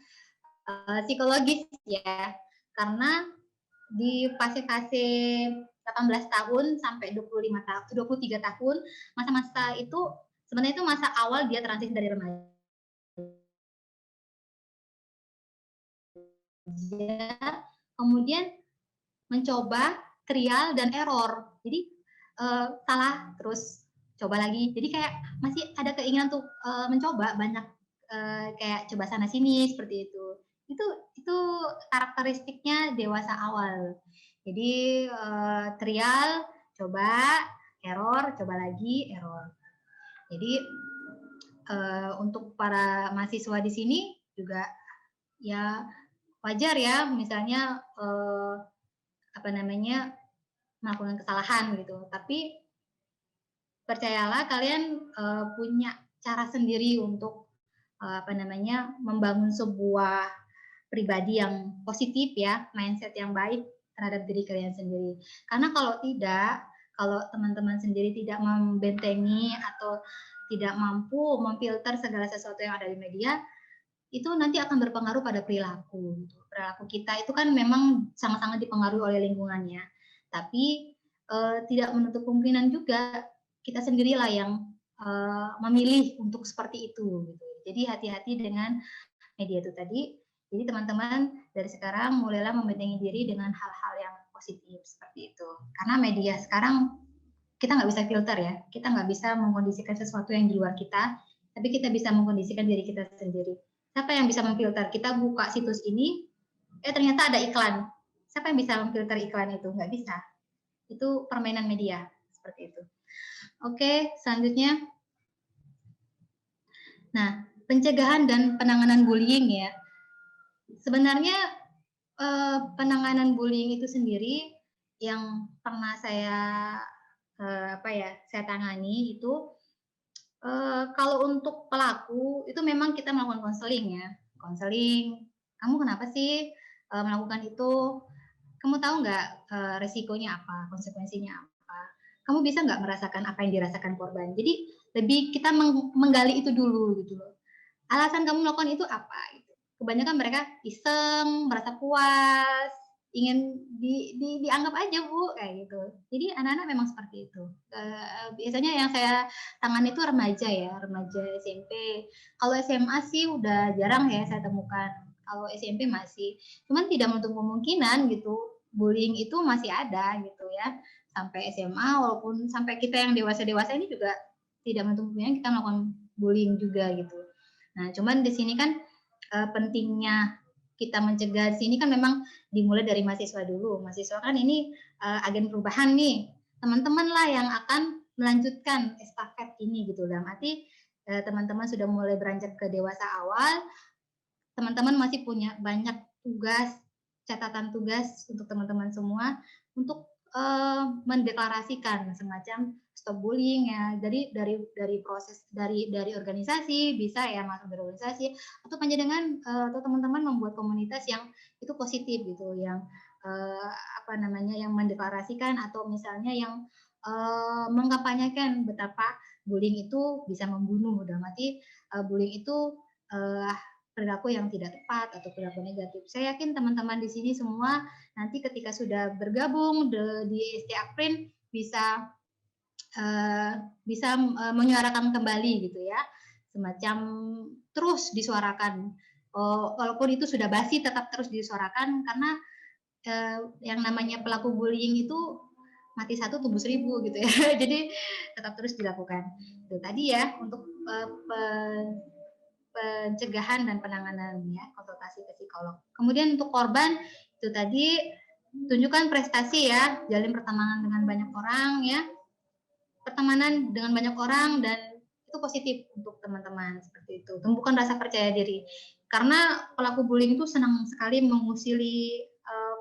psikologis ya. Karena di fase-fase 18 tahun sampai 23 tahun, masa-masa itu sebenarnya itu masa awal dia transisi dari remaja. Kemudian mencoba trial dan error. Jadi salah terus coba lagi. Jadi kayak masih ada keinginan untuk mencoba banyak kayak coba sana sini seperti itu. Itu karakteristiknya dewasa awal. Jadi trial, coba, error, coba lagi, error. Jadi untuk para mahasiswa di sini juga ya wajar ya, misalnya melakukan kesalahan gitu. Tapi percayalah kalian punya cara sendiri untuk membangun sebuah pribadi yang positif ya, mindset yang baik terhadap diri kalian sendiri. Karena kalau tidak, kalau teman-teman sendiri tidak membentengi atau tidak mampu memfilter segala sesuatu yang ada di media, itu nanti akan berpengaruh pada perilaku. Perilaku kita itu kan memang sangat-sangat dipengaruhi oleh lingkungannya. Tapi tidak menutup kemungkinan juga kita sendirilah yang memilih untuk seperti itu. Gitu. Jadi hati-hati dengan media itu tadi. Jadi teman-teman dari sekarang mulailah membentengi diri dengan hal-hal yang positif seperti itu. Karena media sekarang kita nggak bisa filter ya. Kita nggak bisa mengkondisikan sesuatu yang di luar kita, tapi kita bisa mengkondisikan diri kita sendiri. Siapa yang bisa memfilter? Kita buka situs ini, ternyata ada iklan. Siapa yang bisa memfilter iklan itu? Nggak bisa. Itu permainan media seperti itu. Oke, selanjutnya. Nah, pencegahan dan penanganan bullying ya. Sebenarnya penanganan bullying itu sendiri yang pernah saya saya tangani itu kalau untuk pelaku itu memang kita melakukan konseling ya. Konseling, kamu kenapa sih melakukan itu? Kamu tahu nggak resikonya apa, konsekuensinya apa? Kamu bisa nggak merasakan apa yang dirasakan korban? Jadi lebih kita menggali itu dulu gitu loh. Alasan kamu melakukan itu apa? Gitu. Kebanyakan mereka iseng, merasa puas, ingin dianggap aja Bu kayak gitu. Jadi anak-anak memang seperti itu. Biasanya yang saya tangani itu remaja ya, remaja SMP. Kalau SMA sih udah jarang ya saya temukan. Kalau SMP masih, cuman tidak menutup kemungkinan gitu. Bullying itu masih ada gitu ya. Sampai SMA walaupun sampai kita yang dewasa-dewasa ini juga tidak menutup kemungkinan kita melakukan bullying juga gitu. Nah, cuman di sini kan pentingnya kita mencegah di sini kan memang dimulai dari mahasiswa dulu. Mahasiswa kan ini agen perubahan nih. Teman-teman lah yang akan melanjutkan estafet ini gitu. Dalam arti teman-teman sudah mulai beranjak ke dewasa awal, teman-teman masih punya banyak tugas, catatan tugas untuk teman-teman semua untuk mendeklarasikan semacam stop bullying ya. Jadi dari proses dari organisasi bisa ya masuk dari organisasi atau panjenengan atau teman-teman membuat komunitas yang itu positif gitu, yang yang mendeklarasikan atau misalnya yang mengkampanyekan betapa bullying itu bisa membunuh. Dalam arti bullying itu perilaku yang tidak tepat atau perilaku negatif. Saya yakin teman-teman di sini semua nanti ketika sudah bergabung di ST Aprin bisa menyuarakan kembali gitu ya, semacam terus disuarakan. Walaupun itu sudah basi tetap terus disuarakan karena yang namanya pelaku bullying itu mati satu tumbuh seribu gitu ya. Jadi tetap terus dilakukan. Itu tadi ya untuk pencegahan dan penanganan ya, konsultasi ke psikolog. Kemudian untuk korban itu tadi tunjukkan prestasi ya, jalin pertemanan dengan banyak orang ya, pertemanan dengan banyak orang dan itu positif untuk teman-teman seperti itu. Tumbuhkan rasa percaya diri karena pelaku bullying itu senang sekali mengusili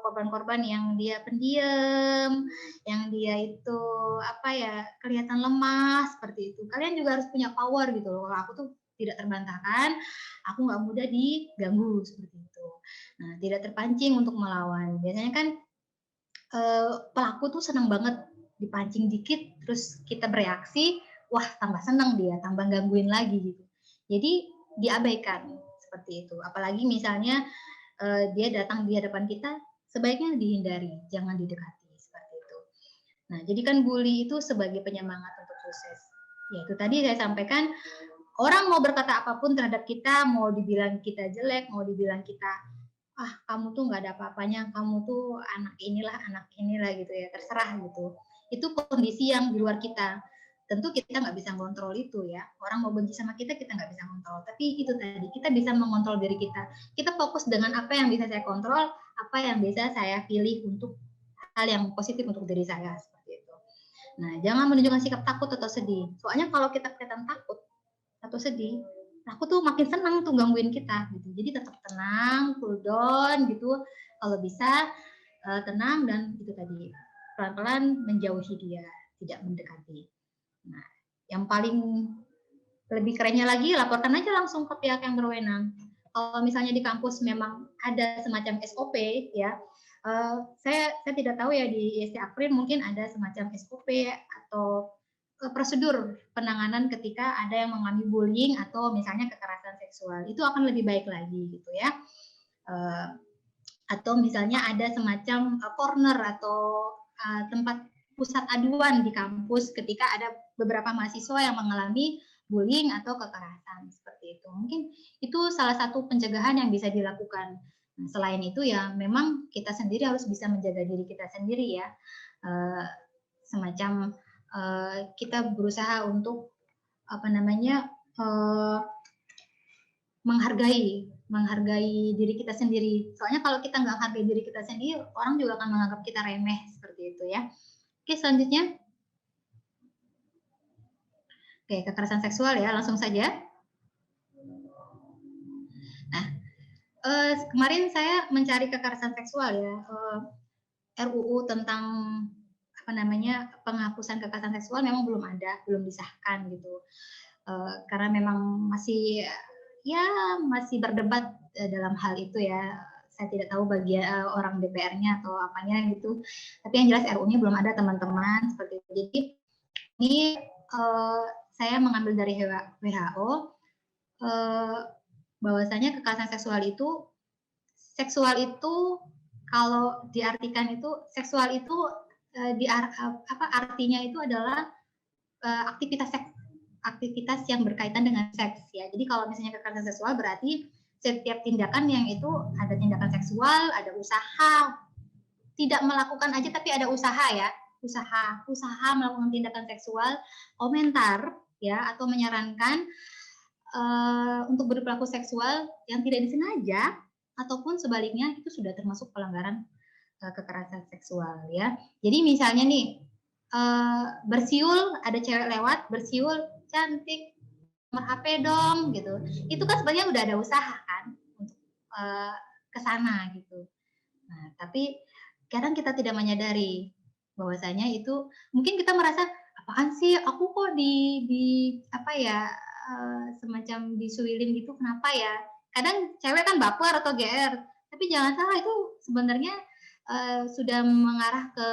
korban-korban yang dia pendiam, yang dia itu kelihatan lemah seperti itu. Kalian juga harus punya power gitu loh. Kalau aku tuh tidak terbantahkan, aku nggak mudah diganggu seperti itu. Nah, tidak terpancing untuk melawan. Biasanya kan pelaku tuh senang banget dipancing dikit, terus kita bereaksi, wah tambah senang dia, tambah gangguin lagi gitu. Jadi diabaikan seperti itu. Apalagi misalnya dia datang di hadapan kita, sebaiknya dihindari, jangan didekati seperti itu. Nah, jadi kan bully itu sebagai penyemangat untuk sukses. Ya itu tadi saya sampaikan, orang mau berkata apapun terhadap kita, mau dibilang kita jelek, mau dibilang kita kamu tuh nggak ada apa-apanya, kamu tuh anak inilah gitu ya, terserah gitu. Itu kondisi yang di luar kita. Tentu kita nggak bisa mengontrol itu ya. Orang mau benci sama kita nggak bisa mengontrol. Tapi itu tadi, kita bisa mengontrol diri kita. Kita fokus dengan apa yang bisa saya kontrol, apa yang bisa saya pilih untuk hal yang positif untuk diri saya seperti itu. Nah, jangan menunjukkan sikap takut atau sedih. Soalnya kalau kita kelihatan takut atau sedih, aku tuh makin senang tuh gangguin kita gitu. Jadi tetap tenang, cool down gitu. Kalau bisa tenang dan itu tadi pelan-pelan menjauhi dia, tidak mendekati. Nah, yang paling lebih kerennya lagi, laporkan aja langsung ke pihak yang berwenang. Kalau misalnya di kampus memang ada semacam SOP ya, saya tidak tahu ya di IST Aprin mungkin ada semacam SOP atau prosedur penanganan ketika ada yang mengalami bullying atau misalnya kekerasan seksual. Itu akan lebih baik lagi gitu ya. Atau misalnya ada semacam corner atau tempat pusat aduan di kampus ketika ada beberapa mahasiswa yang mengalami bullying atau kekerasan seperti itu. Mungkin itu salah satu pencegahan yang bisa dilakukan. Nah, selain itu ya memang kita sendiri harus bisa menjaga diri kita sendiri ya. Semacam kita berusaha untuk menghargai diri kita sendiri. Soalnya kalau kita nggak hargai diri kita sendiri, orang juga akan menganggap kita remeh seperti itu ya. Oke, selanjutnya. Oke, kekerasan seksual ya, langsung saja. Nah, kemarin saya mencari kekerasan seksual ya, RUU tentang penghapusan kekerasan seksual memang belum ada, belum disahkan gitu. Karena memang masih berdebat dalam hal itu ya. Saya tidak tahu bagian orang DPR-nya atau apanya gitu. Tapi yang jelas RU-nya belum ada teman-teman seperti itu. Jadi ini saya mengambil dari WHO bahwasanya kekerasan seksual itu kalau diartikan itu seksual itu artinya itu adalah aktivitas yang berkaitan dengan seks ya. Jadi kalau misalnya kekerasan seksual berarti setiap tindakan yang itu ada tindakan seksual, ada usaha, tidak melakukan aja tapi ada usaha ya, usaha melakukan tindakan seksual, komentar ya atau menyarankan untuk berperilaku seksual yang tidak disengaja ataupun sebaliknya itu sudah termasuk pelanggaran kekerasan seksual ya. Jadi misalnya nih bersiul, ada cewek lewat bersiul, cantik, nomor HP dong gitu. Itu kan sebenarnya udah ada usaha kan untuk ke sana gitu. Nah, tapi kadang kita tidak menyadari bahwasanya itu mungkin kita merasa apaan sih aku kok semacam disuilin gitu, kenapa ya? Kadang cewek kan baper atau GR, tapi jangan salah itu sebenarnya sudah mengarah ke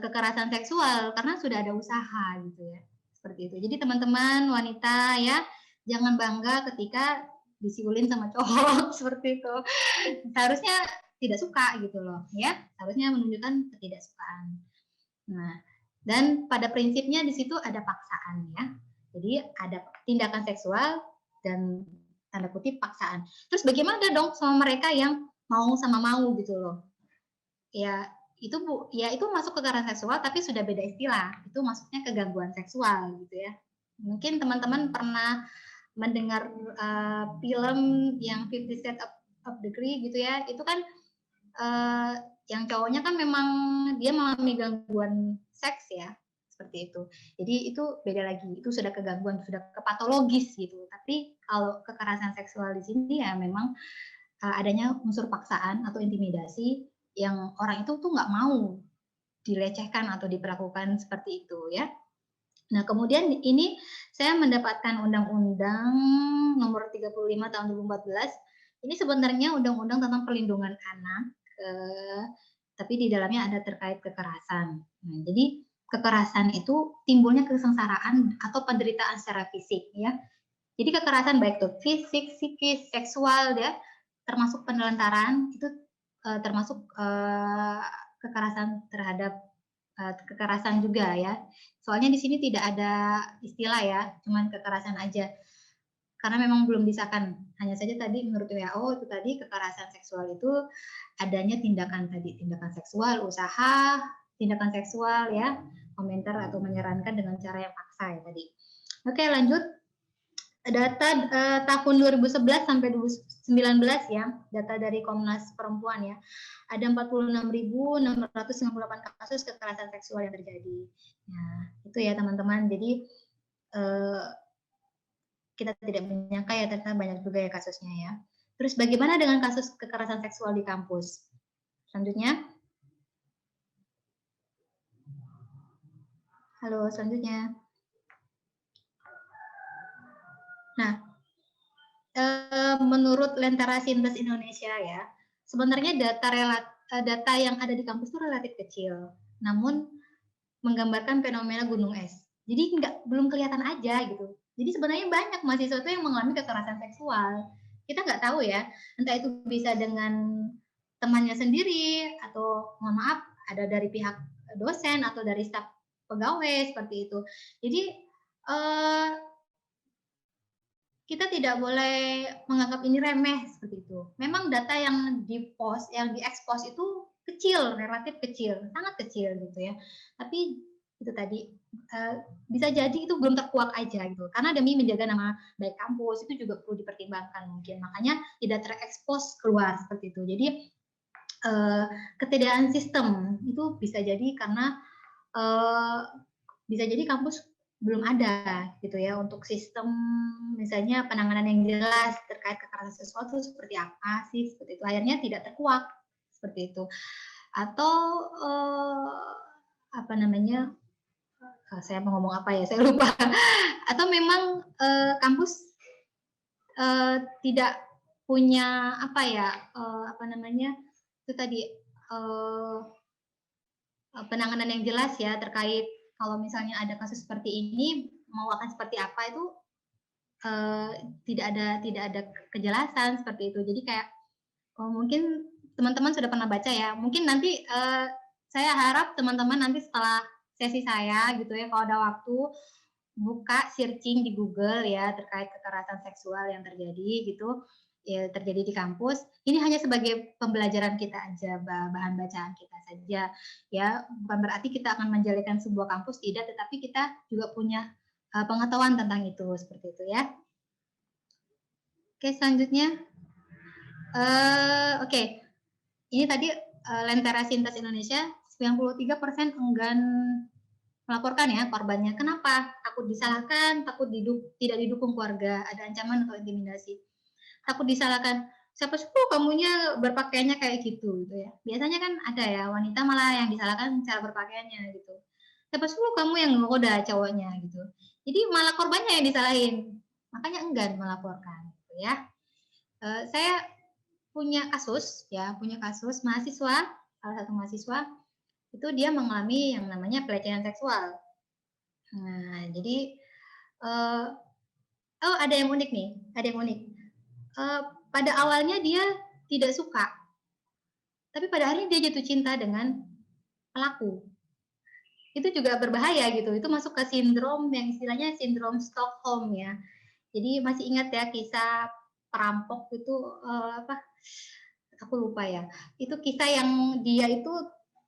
kekerasan seksual karena sudah ada usaha gitu ya, seperti itu. Jadi teman-teman wanita ya jangan bangga ketika disiulin sama cowok seperti itu. Seharusnya tidak suka gitu loh ya, harusnya menunjukkan ketidaksukaan. Nah, dan pada prinsipnya di situ ada paksaan ya. Jadi ada tindakan seksual dan tanda kutip paksaan. Terus bagaimana dong sama mereka yang mau sama mau gitu loh? Ya itu masuk kekerasan seksual tapi sudah beda istilah. Itu masuknya ke gangguan seksual gitu ya. Mungkin teman-teman pernah mendengar film yang 50 Shades of Grey gitu ya. Itu kan yang cowoknya kan memang dia mengalami gangguan seks ya. Seperti itu. Jadi itu beda lagi. Itu sudah kegangguan, sudah kepatologis gitu. Tapi kalau kekerasan seksual di sini ya memang adanya unsur paksaan atau intimidasi yang orang itu tuh nggak mau dilecehkan atau diperlakukan seperti itu ya. Nah, kemudian ini saya mendapatkan Undang-Undang Nomor 35 Tahun 2014. Ini sebenarnya undang-undang tentang perlindungan anak, tapi di dalamnya ada terkait kekerasan. Nah, jadi kekerasan itu timbulnya kesengsaraan atau penderitaan secara fisik ya. Jadi kekerasan baik itu fisik, psikis, seksual ya, termasuk penelantaran itu termasuk kekerasan terhadap kekerasan juga ya. Soalnya di sini tidak ada istilah ya, cuman kekerasan aja. Karena memang belum disahkan. Hanya saja tadi menurut WHO itu tadi kekerasan seksual itu adanya tindakan seksual, usaha, tindakan seksual ya, komentar atau menyarankan dengan cara yang paksa ya tadi. Oke, lanjut. Data tahun 2011 sampai 2019 ya, data dari Komnas Perempuan ya. Ada 46.658 kasus kekerasan seksual yang terjadi. Nah, itu ya teman-teman. Jadi kita tidak menyangka ya ternyata banyak juga ya kasusnya ya. Terus bagaimana dengan kasus kekerasan seksual di kampus? Selanjutnya. Halo, selanjutnya. Nah, menurut Lentera Sintes Indonesia ya, sebenarnya data yang ada di kampus itu relatif kecil, namun menggambarkan fenomena gunung es. Jadi belum kelihatan aja gitu. Jadi sebenarnya banyak mahasiswa itu yang mengalami kekerasan seksual. Kita nggak tahu ya, entah itu bisa dengan temannya sendiri atau mohon maaf ada dari pihak dosen atau dari staf pegawai seperti itu. Jadi kita tidak boleh menganggap ini remeh seperti itu. Memang data yang diekspos itu kecil, relatif kecil, sangat kecil gitu ya. Tapi itu tadi bisa jadi itu belum terkuak aja gitu. Karena demi menjaga nama baik kampus itu juga perlu dipertimbangkan mungkin. Makanya tidak terekspos keluar seperti itu. Jadi ketidakan sistem itu bisa jadi karena bisa jadi kampus belum ada gitu ya untuk sistem misalnya penanganan yang jelas terkait kekerasan seksual itu seperti apa sih seperti itu, akhirnya tidak terkuak seperti itu. Atau apa namanya, saya mau ngomong apa ya, saya lupa. Atau memang kampus tidak punya apa ya, apa namanya, itu tadi penanganan yang jelas ya terkait kalau misalnya ada kasus seperti ini mau akan seperti apa itu tidak ada kejelasan seperti itu. Jadi kayak mungkin teman-teman sudah pernah baca ya. Mungkin nanti saya harap teman-teman nanti setelah sesi saya gitu ya, kalau ada waktu buka searching di Google ya terkait kekerasan seksual yang terjadi gitu ya, terjadi di kampus. Ini hanya sebagai pembelajaran kita aja, bahan bacaan kita saja ya, bukan berarti kita akan menjadikan sebuah kampus, tidak, tetapi kita juga punya pengetahuan tentang itu, seperti itu ya. Oke, selanjutnya oke, ini tadi Lentera Sintas Indonesia 93% enggan melaporkan ya korbannya. Kenapa? Takut disalahkan, takut tidak didukung keluarga, ada ancaman atau intimidasi. Takut disalahkan, siapa suruh kamunya berpakaiannya kayak gitu ya. Biasanya kan ada ya wanita malah yang disalahkan cara berpakaiannya gitu. Siapa suruh kamu yang menggoda cowoknya gitu. Jadi malah korbannya yang disalahin. Makanya enggan melaporkan gitu ya. Saya punya kasus mahasiswa, salah satu mahasiswa itu dia mengalami yang namanya pelecehan seksual. Nah, jadi ada yang unik nih, pada awalnya dia tidak suka, tapi pada akhirnya dia jatuh cinta dengan pelaku. Itu juga berbahaya gitu. Itu masuk ke sindrom yang istilahnya sindrom Stockholm ya. Jadi masih ingat ya kisah perampok itu apa? Aku lupa ya. Itu kisah yang dia itu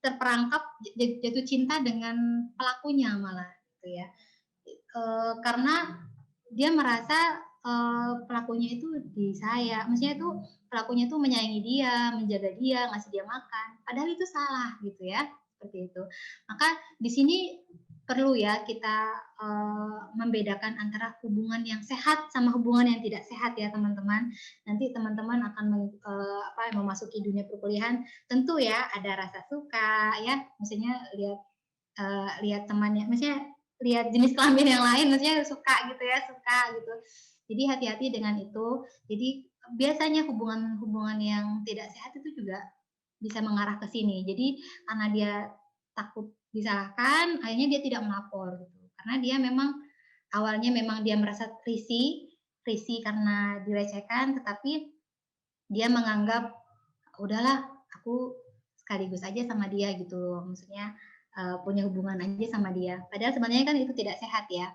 terperangkap jatuh cinta dengan pelakunya malah gitu ya. Karena dia merasa pelakunya itu disayang, maksudnya itu pelakunya itu menyayangi dia, menjaga dia, ngasih dia makan. Padahal itu salah gitu ya, seperti itu. Maka di sini perlu ya kita membedakan antara hubungan yang sehat sama hubungan yang tidak sehat ya teman-teman. Nanti teman-teman akan memasuki dunia perkuliahan, tentu ya ada rasa suka ya, maksudnya lihat temannya, maksudnya lihat jenis kelamin yang lain, maksudnya suka gitu. Jadi hati-hati dengan itu. Jadi biasanya hubungan-hubungan yang tidak sehat itu juga bisa mengarah ke sini. Jadi karena dia takut disalahkan, akhirnya dia tidak melapor gitu. Karena dia memang awalnya memang dia merasa risih karena dilecehkan, tetapi dia menganggap udahlah aku sekaligus aja sama dia gitu. Maksudnya punya hubungan aja sama dia. Padahal sebenarnya kan itu tidak sehat ya.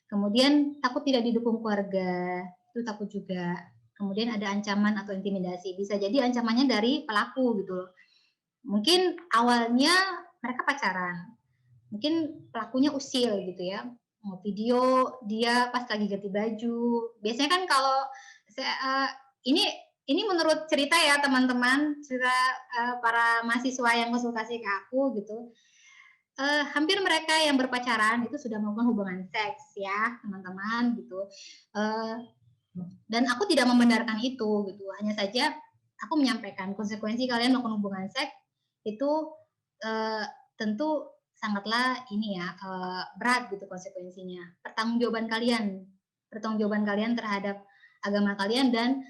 Kemudian takut tidak didukung keluarga, itu takut juga. Kemudian ada ancaman atau intimidasi. Bisa jadi ancamannya dari pelaku gitu loh. Mungkin awalnya mereka pacaran. Mungkin pelakunya usil gitu ya. Mau video dia pas lagi ganti baju. Biasanya kan kalau ini menurut cerita ya teman-teman, cerita para mahasiswa yang konsultasi ke aku gitu. Hampir mereka yang berpacaran itu sudah melakukan hubungan seks ya teman-teman gitu, dan aku tidak membenarkan itu gitu, hanya saja aku menyampaikan konsekuensi kalian melakukan hubungan seks itu tentu sangatlah ini ya berat gitu konsekuensinya, pertanggungjawaban kalian terhadap agama kalian dan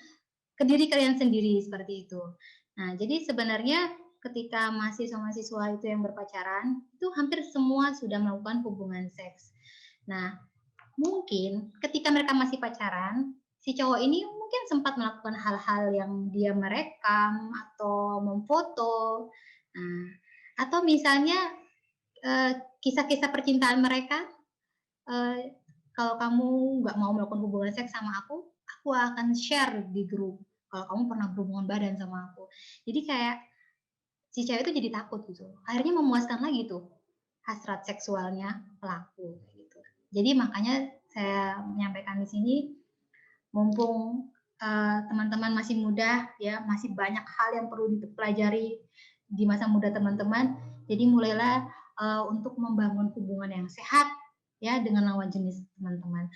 ke diri kalian sendiri seperti itu. Nah jadi sebenarnya ketika mahasiswa-mahasiswa itu yang berpacaran, itu hampir semua sudah melakukan hubungan seks. Nah, mungkin ketika mereka masih pacaran, si cowok ini mungkin sempat melakukan hal-hal yang dia merekam atau memfoto. Nah, atau misalnya kisah-kisah percintaan mereka, kalau kamu nggak mau melakukan hubungan seks sama aku akan share di grup kalau kamu pernah berhubungan badan sama aku. Jadi kayak si cewek itu jadi takut gitu. Akhirnya memuaskan lagi tuh hasrat seksualnya pelaku gitu. Jadi makanya saya menyampaikan di sini, mumpung teman-teman masih muda ya, masih banyak hal yang perlu dipelajari di masa muda teman-teman. Jadi mulailah untuk membangun hubungan yang sehat ya dengan lawan jenis teman-teman.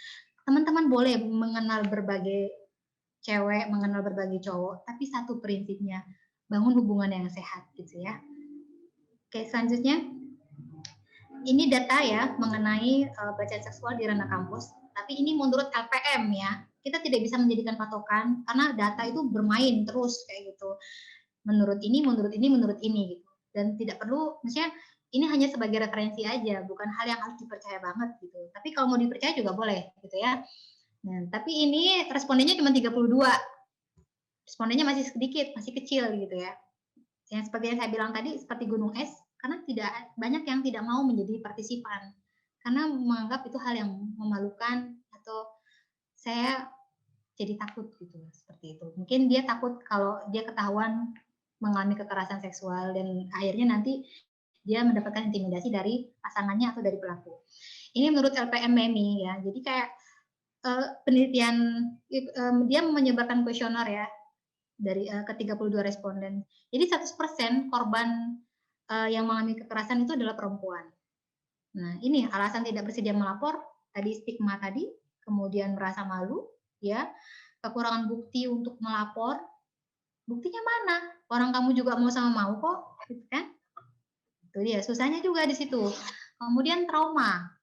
Teman-teman boleh mengenal berbagai cewek, mengenal berbagai cowok, tapi satu prinsipnya, bangun hubungan yang sehat gitu ya. Oke, selanjutnya ini data ya mengenai pelecehan seksual di ranah kampus, tapi ini menurut LPM ya. Kita tidak bisa menjadikan patokan karena data itu bermain terus kayak gitu. Menurut ini, gitu. Dan tidak perlu, maksudnya ini hanya sebagai referensi aja, bukan hal yang harus dipercaya banget gitu. Tapi kalau mau dipercaya juga boleh gitu ya. Nah, tapi ini respondennya cuma 32. Respondennya masih sedikit, masih kecil gitu ya. Yang seperti yang saya bilang tadi, seperti gunung es, karena tidak banyak yang tidak mau menjadi partisipan. Karena menganggap itu hal yang memalukan atau saya jadi takut gitu, seperti itu. Mungkin dia takut kalau dia ketahuan mengalami kekerasan seksual dan akhirnya nanti dia mendapatkan intimidasi dari pasangannya atau dari pelaku. Ini menurut LPM MEMI ya. Jadi kayak penelitian dia menyebarkan kuesioner ya dari ke 32 responden. Jadi 100% korban yang mengalami kekerasan itu adalah perempuan. Nah, ini alasan tidak bersedia melapor, tadi stigma tadi, kemudian merasa malu, ya, kekurangan bukti untuk melapor. Buktinya mana? Orang kamu juga mau sama mau kok, gitu kan? Itu dia, susahnya juga di situ. Kemudian trauma.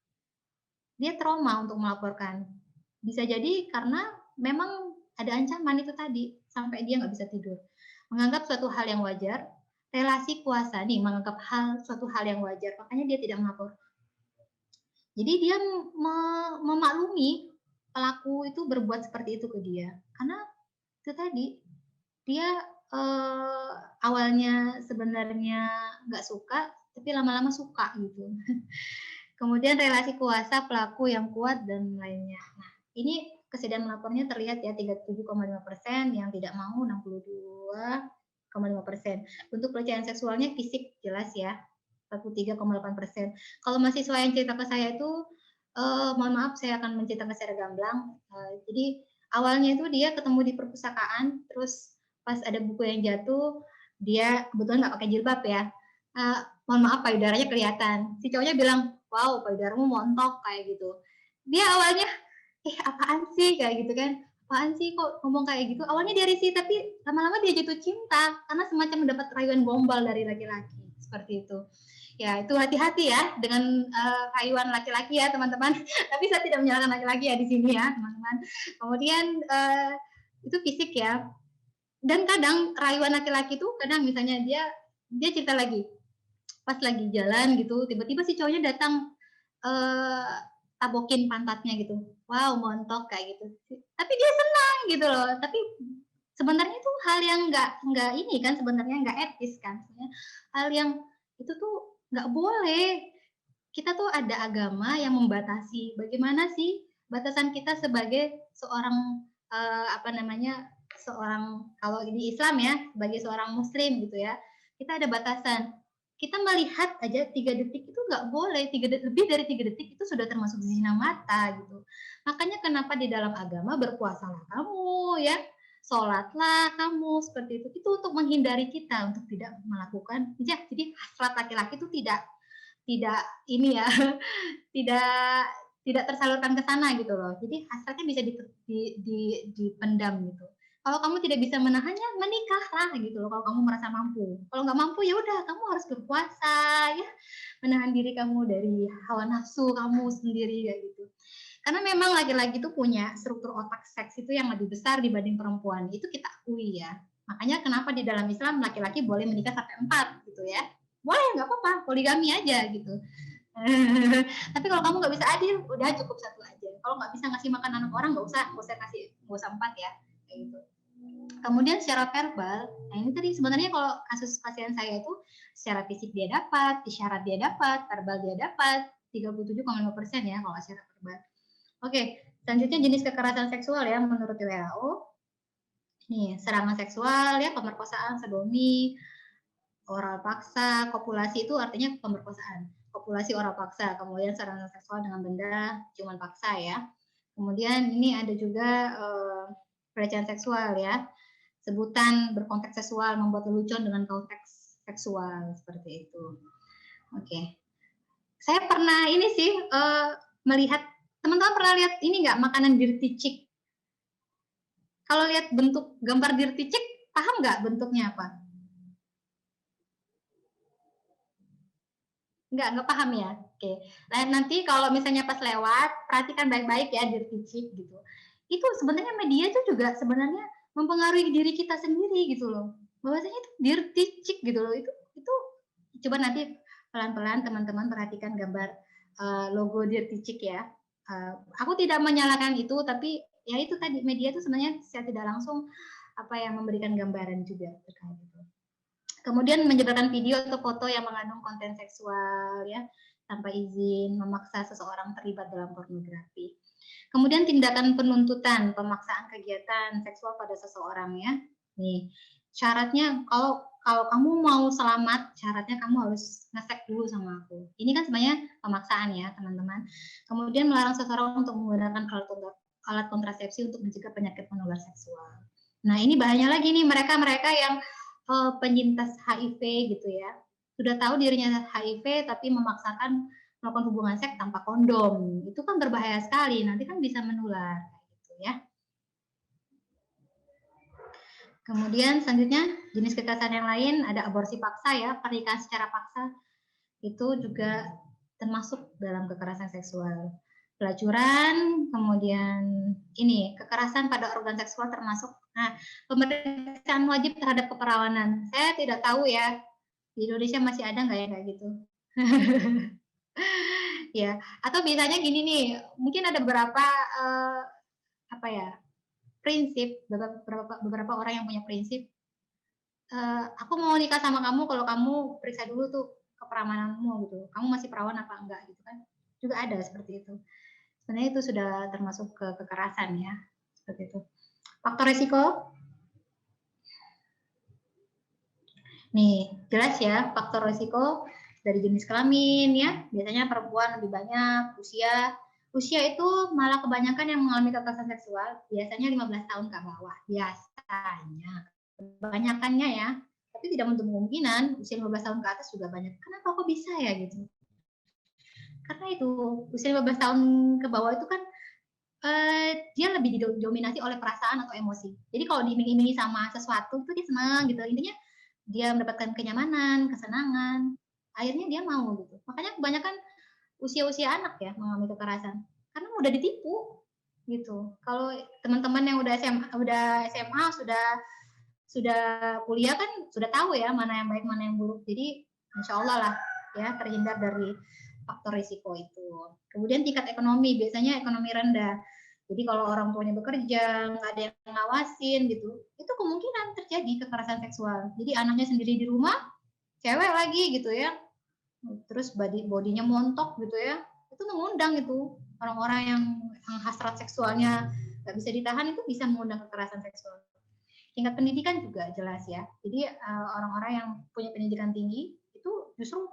Dia trauma untuk melaporkan. Bisa jadi karena memang ada ancaman itu tadi, sampai dia nggak bisa tidur. Menganggap suatu hal yang wajar, relasi kuasa nih, menganggap suatu hal yang wajar, makanya dia tidak melapor. Jadi dia memaklumi pelaku itu berbuat seperti itu ke dia. Karena itu tadi, dia awalnya sebenarnya nggak suka, tapi lama-lama suka gitu. Kemudian relasi kuasa pelaku yang kuat dan lainnya. Nah, ini kesediaan melapornya terlihat ya 37,5%, yang tidak mau 62,5%. Untuk pelecehan seksualnya fisik jelas ya 43,8%. Kalau mahasiswa yang cerita ke saya itu, mohon maaf saya akan menceritakan secara gamblang. Jadi awalnya itu dia ketemu di perpustakaan, terus pas ada buku yang jatuh, dia kebetulan nggak pakai jilbab ya. Mohon maaf payudaranya kelihatan. Si cowoknya bilang, wow payudarmu montok kayak gitu. Dia awalnya, apaan sih kayak gitu kan? Apaan sih kok ngomong kayak gitu? Awalnya dia risih, tapi lama-lama dia jatuh cinta karena semacam mendapat rayuan gombal dari laki-laki seperti itu. Ya itu hati-hati ya dengan rayuan laki-laki ya teman-teman. Tapi saya tidak menyalahkan laki-laki ya di sini ya teman-teman. Kemudian itu fisik ya. Dan kadang rayuan laki-laki itu kadang misalnya dia cerita lagi pas lagi jalan gitu, tiba-tiba si cowoknya datang tabokin pantatnya gitu, wow montok kayak gitu, tapi dia senang gitu loh. Tapi sebenarnya itu hal yang nggak ini kan, sebenarnya nggak etis kan, hal yang itu tuh nggak boleh. Kita tuh ada agama yang membatasi bagaimana sih batasan kita sebagai seorang seorang, kalau di Islam ya, sebagai seorang muslim gitu ya, kita ada batasan. Kita melihat aja 3 detik itu nggak boleh, lebih dari 3 detik itu sudah termasuk zina mata gitu. Makanya kenapa di dalam agama berpuasalah kamu ya, sholatlah kamu seperti itu untuk menghindari kita untuk tidak melakukan ya. Jadi hasrat laki-laki itu tidak ini ya tidak tersalurkan ke sana gitu loh. Jadi hasratnya bisa dipendam gitu. Kalau kamu tidak bisa menahannya, menikahlah gitu loh. Kalau kamu merasa mampu. Kalau nggak mampu ya udah, kamu harus berpuasa ya, menahan diri kamu dari hawa nafsu kamu sendiri kayak gitu. Karena memang laki-laki itu punya struktur otak seks itu yang lebih besar dibanding perempuan. Itu kita akui ya. Makanya kenapa di dalam Islam laki-laki boleh menikah sampai 4 gitu ya. Boleh, nggak apa-apa, poligami aja gitu. Tapi kalau kamu nggak bisa adil, udah cukup 1 aja. Kalau nggak bisa ngasih makan anak orang, nggak usah 4 ya. Gitu. Kemudian secara verbal, nah ini tadi sebenarnya kalau kasus pasien saya itu secara fisik dia dapat, isyarat dia dapat, verbal dia dapat 37,5% ya kalau secara verbal. Oke, selanjutnya jenis kekerasan seksual ya menurut WHO. Nih, serangan seksual ya, pemerkosaan, sodomi, oral paksa, kopulasi itu artinya pemerkosaan. Kopulasi oral paksa, kemudian serangan seksual dengan benda ciuman paksa ya. Kemudian ini ada juga pelecehan seksual ya, sebutan berkonteks seksual, membuat lelucon dengan konteks seksual seperti itu. Oke, saya pernah ini sih melihat, teman-teman pernah lihat ini nggak, makanan dirty chick? Kalau lihat bentuk gambar dirty chick, paham nggak bentuknya apa? Nggak paham ya? Oke. Nah, nanti kalau misalnya pas lewat, perhatikan baik-baik ya Dirty Chick gitu. Itu sebenarnya media itu juga sebenarnya mempengaruhi diri kita sendiri gitu loh. Bahwasanya itu Dirty Chick gitu loh. Itu coba nanti pelan-pelan teman-teman perhatikan gambar logo Dirty Chick ya. Aku tidak menyalahkan itu, tapi ya itu tadi media itu sebenarnya secara tidak langsung memberikan gambaran juga terkait itu. Kemudian menyebarkan video atau foto yang mengandung konten seksual ya tanpa izin, memaksa seseorang terlibat dalam pornografi. Kemudian tindakan penuntutan, pemaksaan kegiatan seksual pada seseorang ya. Nih, syaratnya kalau kamu mau selamat, syaratnya kamu harus nge-seks dulu sama aku. Ini kan sebenarnya pemaksaan ya, teman-teman. Kemudian melarang seseorang untuk menggunakan alat kontrasepsi untuk mencegah penyakit menular seksual. Nah, ini bahayanya lagi nih mereka yang penyintas HIV gitu ya. Sudah tahu dirinya HIV tapi memaksakan melakukan hubungan seks tanpa kondom. Itu kan berbahaya sekali, nanti kan bisa menular gitu ya. Kemudian selanjutnya jenis kekerasan yang lain ada aborsi paksa ya, pernikahan secara paksa. Itu juga termasuk dalam kekerasan seksual. Pelacuran, kemudian ini kekerasan pada organ seksual termasuk. Nah, pemeriksaan wajib terhadap keperawanan. Saya tidak tahu ya, di Indonesia masih ada nggak ya kayak gitu? Ya, atau biasanya gini nih, mungkin ada beberapa prinsip, beberapa orang yang punya prinsip. Aku mau nikah sama kamu kalau kamu periksa dulu tuh keperawananmu gitu. Kamu masih perawan apa enggak gitu kan? Juga ada seperti itu. Sebenarnya itu sudah termasuk ke kekerasan ya, seperti itu. Faktor risiko. Nih, jelas ya, faktor risiko dari jenis kelamin ya. Biasanya perempuan lebih banyak, usia itu malah kebanyakan yang mengalami kekerasan seksual, biasanya 15 tahun ke bawah. Biasanya. Kebanyakannya ya. Tapi tidak menutup kemungkinan usia 15 tahun ke atas juga banyak. Kenapa kok bisa ya gitu? Karena itu usia 15 tahun ke bawah itu kan dia lebih didominasi oleh perasaan atau emosi. Jadi kalau diiming-imingi sama sesuatu itu dia senang gitu. Intinya dia mendapatkan kenyamanan, kesenangan. Akhirnya dia mau gitu. Makanya kebanyakan usia-usia anak ya mengalami kekerasan. Karena mudah ditipu gitu. Kalau teman-teman yang udah SMA sudah kuliah kan sudah tahu ya mana yang baik mana yang buruk. Jadi insya Allah lah ya terhindar dari faktor risiko itu. Kemudian tingkat ekonomi, biasanya ekonomi rendah. Jadi kalau orang tuanya bekerja, nggak ada yang ngawasin gitu, itu kemungkinan terjadi kekerasan seksual. Jadi anaknya sendiri di rumah, cewek lagi gitu ya, terus bodinya montok gitu ya, itu mengundang itu orang-orang yang hasrat seksualnya nggak bisa ditahan itu bisa mengundang kekerasan seksual. Tingkat pendidikan juga jelas ya. Jadi orang-orang yang punya pendidikan tinggi itu justru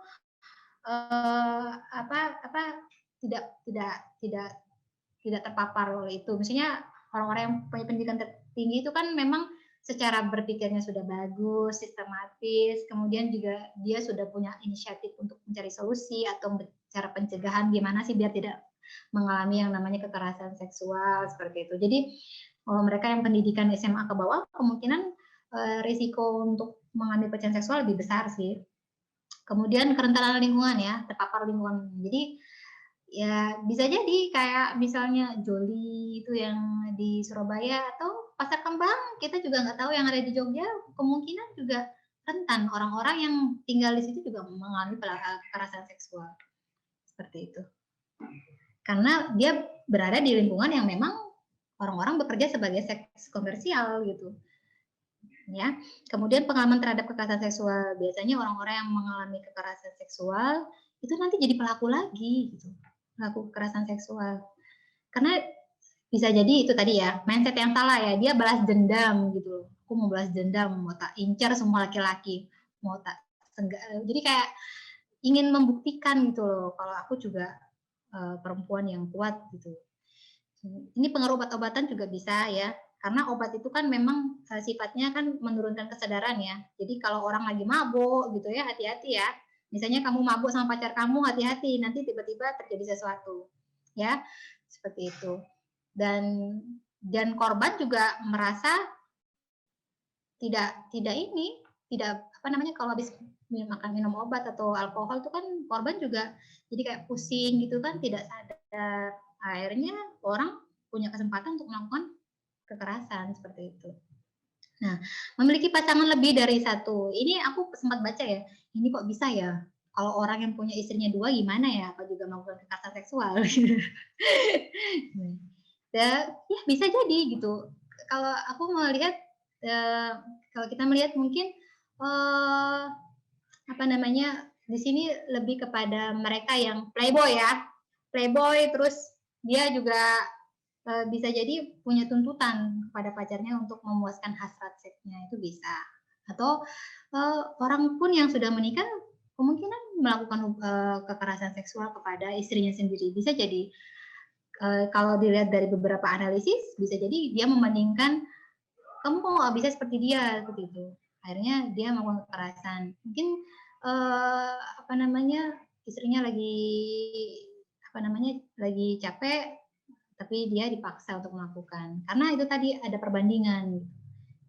tidak terpapar oleh itu. Misalnya orang-orang yang punya pendidikan tinggi itu kan memang secara berpikirnya sudah bagus, sistematis, kemudian juga dia sudah punya inisiatif untuk mencari solusi atau cara pencegahan gimana sih biar tidak mengalami yang namanya kekerasan seksual seperti itu. Jadi kalau mereka yang pendidikan SMA ke bawah kemungkinan risiko untuk mengalami pelecehan seksual lebih besar sih. Kemudian kerentanan lingkungan ya, terpapar lingkungan. Jadi ya bisa jadi kayak misalnya Joli itu yang di Surabaya atau Pasar Kembang, kita juga nggak tahu yang ada di Jogja, kemungkinan juga rentan orang-orang yang tinggal di situ juga mengalami kekerasan seksual. Seperti itu. Karena dia berada di lingkungan yang memang orang-orang bekerja sebagai seks komersial gitu. Ya. Kemudian pengalaman terhadap kekerasan seksual, biasanya orang-orang yang mengalami kekerasan seksual itu nanti jadi pelaku lagi gitu. Pelaku kekerasan seksual. Karena bisa jadi itu tadi ya, mindset yang salah ya, dia balas dendam gitu. Aku mau balas dendam, mau tak incar semua laki-laki, mau tak jadi kayak ingin membuktikan gitu loh, kalau aku juga perempuan yang kuat gitu. Ini pengaruh obat-obatan juga bisa ya, karena obat itu kan memang sifatnya kan menurunkan kesadaran ya. Jadi kalau orang lagi mabuk gitu ya, hati-hati ya. Misalnya kamu mabuk sama pacar kamu, hati-hati nanti tiba-tiba terjadi sesuatu. Ya, seperti itu. Dan korban juga merasa tidak tidak kalau habis minum obat atau alkohol itu kan korban juga jadi kayak pusing gitu kan, tidak sadar. Akhirnya orang punya kesempatan untuk melakukan kekerasan seperti itu. Nah, memiliki pasangan lebih dari satu. Ini aku sempat baca ya, ini kok bisa ya? Kalau orang yang punya istrinya 2 gimana ya? Apa juga melakukan kekerasan seksual? Ya bisa jadi gitu. Kalau aku melihat, kalau kita melihat mungkin di sini lebih kepada mereka yang playboy ya, playboy terus dia juga bisa jadi punya tuntutan kepada pacarnya untuk memuaskan hasrat seksnya, itu bisa. Atau orang pun yang sudah menikah kemungkinan melakukan kekerasan seksual kepada istrinya sendiri, bisa jadi. Kalau dilihat dari beberapa analisis, bisa jadi dia membandingkan, kamu kok nggak bisa seperti dia, seperti itu. Akhirnya dia melakukan kekerasan. Mungkin istrinya lagi capek, tapi dia dipaksa untuk melakukan. Karena itu tadi ada perbandingan.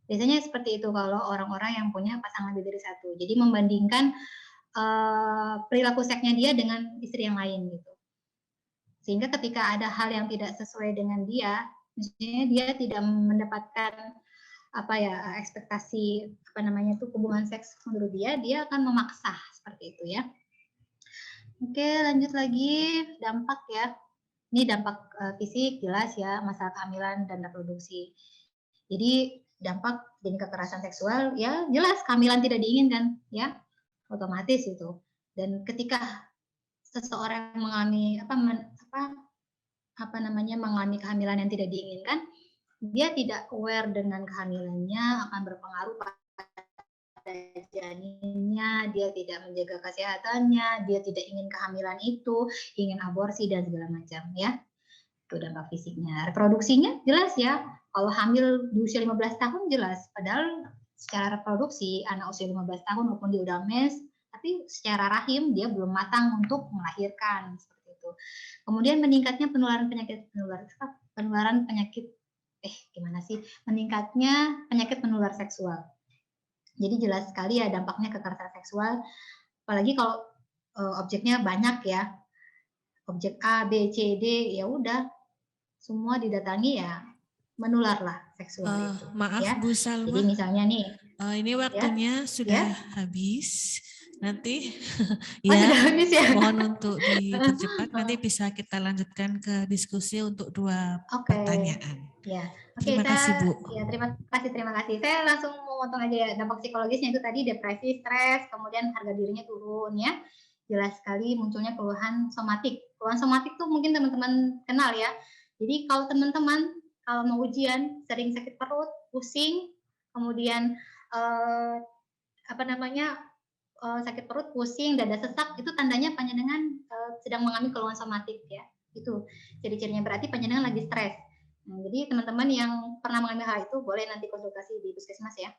Biasanya seperti itu kalau orang-orang yang punya pasangan lebih dari satu. Jadi membandingkan perilaku seksnya dia dengan istri yang lain gitu. Sehingga ketika ada hal yang tidak sesuai dengan dia, misalnya dia tidak mendapatkan ekspektasi hubungan seks menurut dia akan memaksa seperti itu ya. Oke, lanjut lagi dampak ya. Ini dampak fisik jelas ya, masalah kehamilan dan reproduksi. Jadi dampak dari kekerasan seksual ya jelas kehamilan tidak diinginkan ya, otomatis itu. Dan ketika seseorang mengalami mengalami kehamilan yang tidak diinginkan, dia tidak aware dengan kehamilannya akan berpengaruh pada janinnya, dia tidak menjaga kesehatannya, dia tidak ingin kehamilan itu, ingin aborsi dan segala macam ya. Itu dampak fisiknya. Reproduksinya jelas ya, kalau hamil di usia 15 tahun jelas, padahal secara reproduksi anak usia 15 tahun maupun dia udah mes, tapi secara rahim dia belum matang untuk melahirkan seperti itu. Kemudian meningkatnya meningkatnya penyakit penular seksual. Jadi jelas sekali ya dampaknya kekerasan seksual, apalagi kalau objeknya banyak ya, objek A, B, C, D, ya udah semua didatangi ya menularlah seksual itu. Maaf ya. Bu Salma. Jadi misalnya nih, ini waktunya sudah habis. Nanti ya, habis ya. mohon untuk dipercepat. Nanti bisa kita lanjutkan ke diskusi untuk 2 pertanyaan. Ya. Terima kasih Bu. Ya, terima kasih. Saya langsung mau potong aja ya, dampak psikologisnya itu tadi depresi, stres, kemudian harga dirinya turun ya. Jelas sekali munculnya keluhan somatik. Keluhan somatik tuh mungkin teman-teman kenal ya. Jadi kalau teman-teman kalau mau ujian sering sakit perut, pusing, kemudian sakit perut, pusing, dada sesak, itu tandanya panjenengan sedang mengalami keluhan somatik ya. Itu ciri-cirinya, berarti panjenengan lagi stres. Nah, jadi teman-teman yang pernah mengalami hal itu boleh nanti konsultasi di puskesmas ya.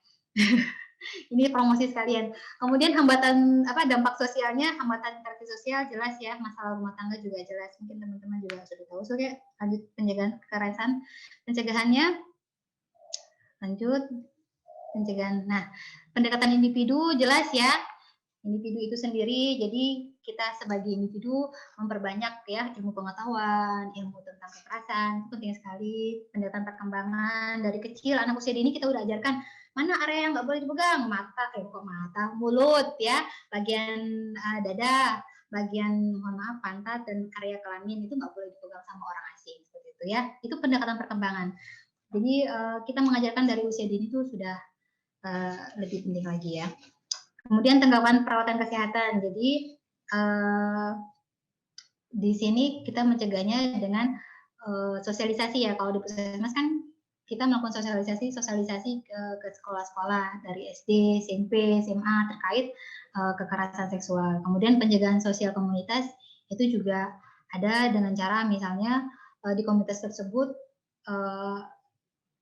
Ini promosi sekalian. Kemudian hambatan dampak sosialnya, hambatan interaksi sosial jelas ya, masalah rumah tangga juga jelas. Mungkin teman-teman juga sudah tahu. Soalnya lanjut pencegahan kekerasan, pencegahannya lanjut pencegahan. Nah, pendekatan individu jelas ya. Individu itu sendiri, jadi kita sebagai individu memperbanyak ya ilmu pengetahuan, ilmu tentang kekerasan, itu penting sekali. Pendekatan perkembangan dari kecil, anak usia dini kita udah ajarkan mana area yang nggak boleh dipegang, mulut ya, bagian dada, bagian pantat dan area kelamin itu nggak boleh dipegang sama orang asing seperti itu ya. Itu pendekatan perkembangan. Jadi kita mengajarkan dari usia dini itu sudah lebih penting lagi ya. Kemudian tanggapan perawatan kesehatan. Jadi di sini kita mencegahnya dengan sosialisasi ya. Kalau di puskesmas kan kita melakukan sosialisasi ke sekolah-sekolah dari SD, SMP, SMA terkait kekerasan seksual. Kemudian pencegahan sosial komunitas itu juga ada dengan cara misalnya di komunitas tersebut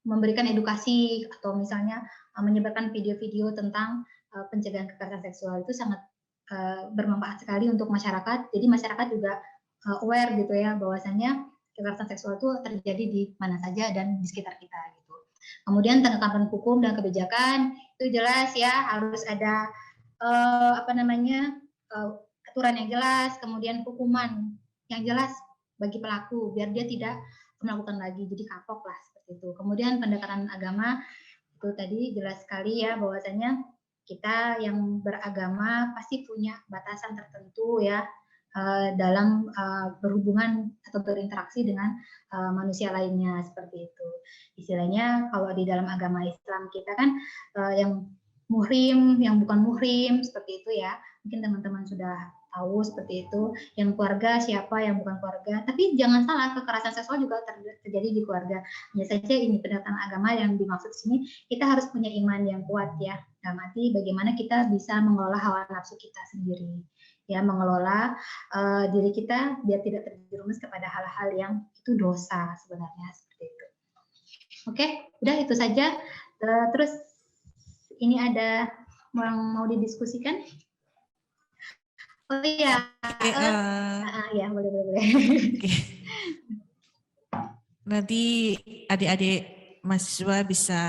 memberikan edukasi atau misalnya menyebarkan video-video tentang pencegahan kekerasan seksual. Itu sangat bermanfaat sekali untuk masyarakat. Jadi masyarakat juga aware gitu ya bahwasannya kekerasan seksual itu terjadi di mana saja dan di sekitar kita gitu. Kemudian penegakan hukum dan kebijakan itu jelas ya, harus ada aturan yang jelas, kemudian hukuman yang jelas bagi pelaku biar dia tidak melakukan lagi, jadi kapok lah seperti itu. Kemudian pendekatan agama itu tadi jelas sekali ya, bahwasanya kita yang beragama pasti punya batasan tertentu ya dalam berhubungan atau berinteraksi dengan manusia lainnya seperti itu. Istilahnya kalau di dalam agama Islam kita kan yang muhrim, yang bukan muhrim seperti itu ya. Mungkin teman-teman sudah tahu seperti itu. Yang keluarga siapa, yang bukan keluarga. Tapi jangan salah, kekerasan seksual juga terjadi di keluarga. Hanya saja ini pendekatan agama yang dimaksud sini, kita harus punya iman yang kuat ya. Dalam arti bagaimana kita bisa mengelola hawa nafsu kita sendiri. Ya, mengelola diri kita biar tidak terjerumus kepada hal-hal yang itu dosa sebenarnya seperti itu. Oke, udah itu saja. Terus ini ada yang mau didiskusikan? Oh iya, ya boleh. Okay. Nanti adik-adik mahasiswa bisa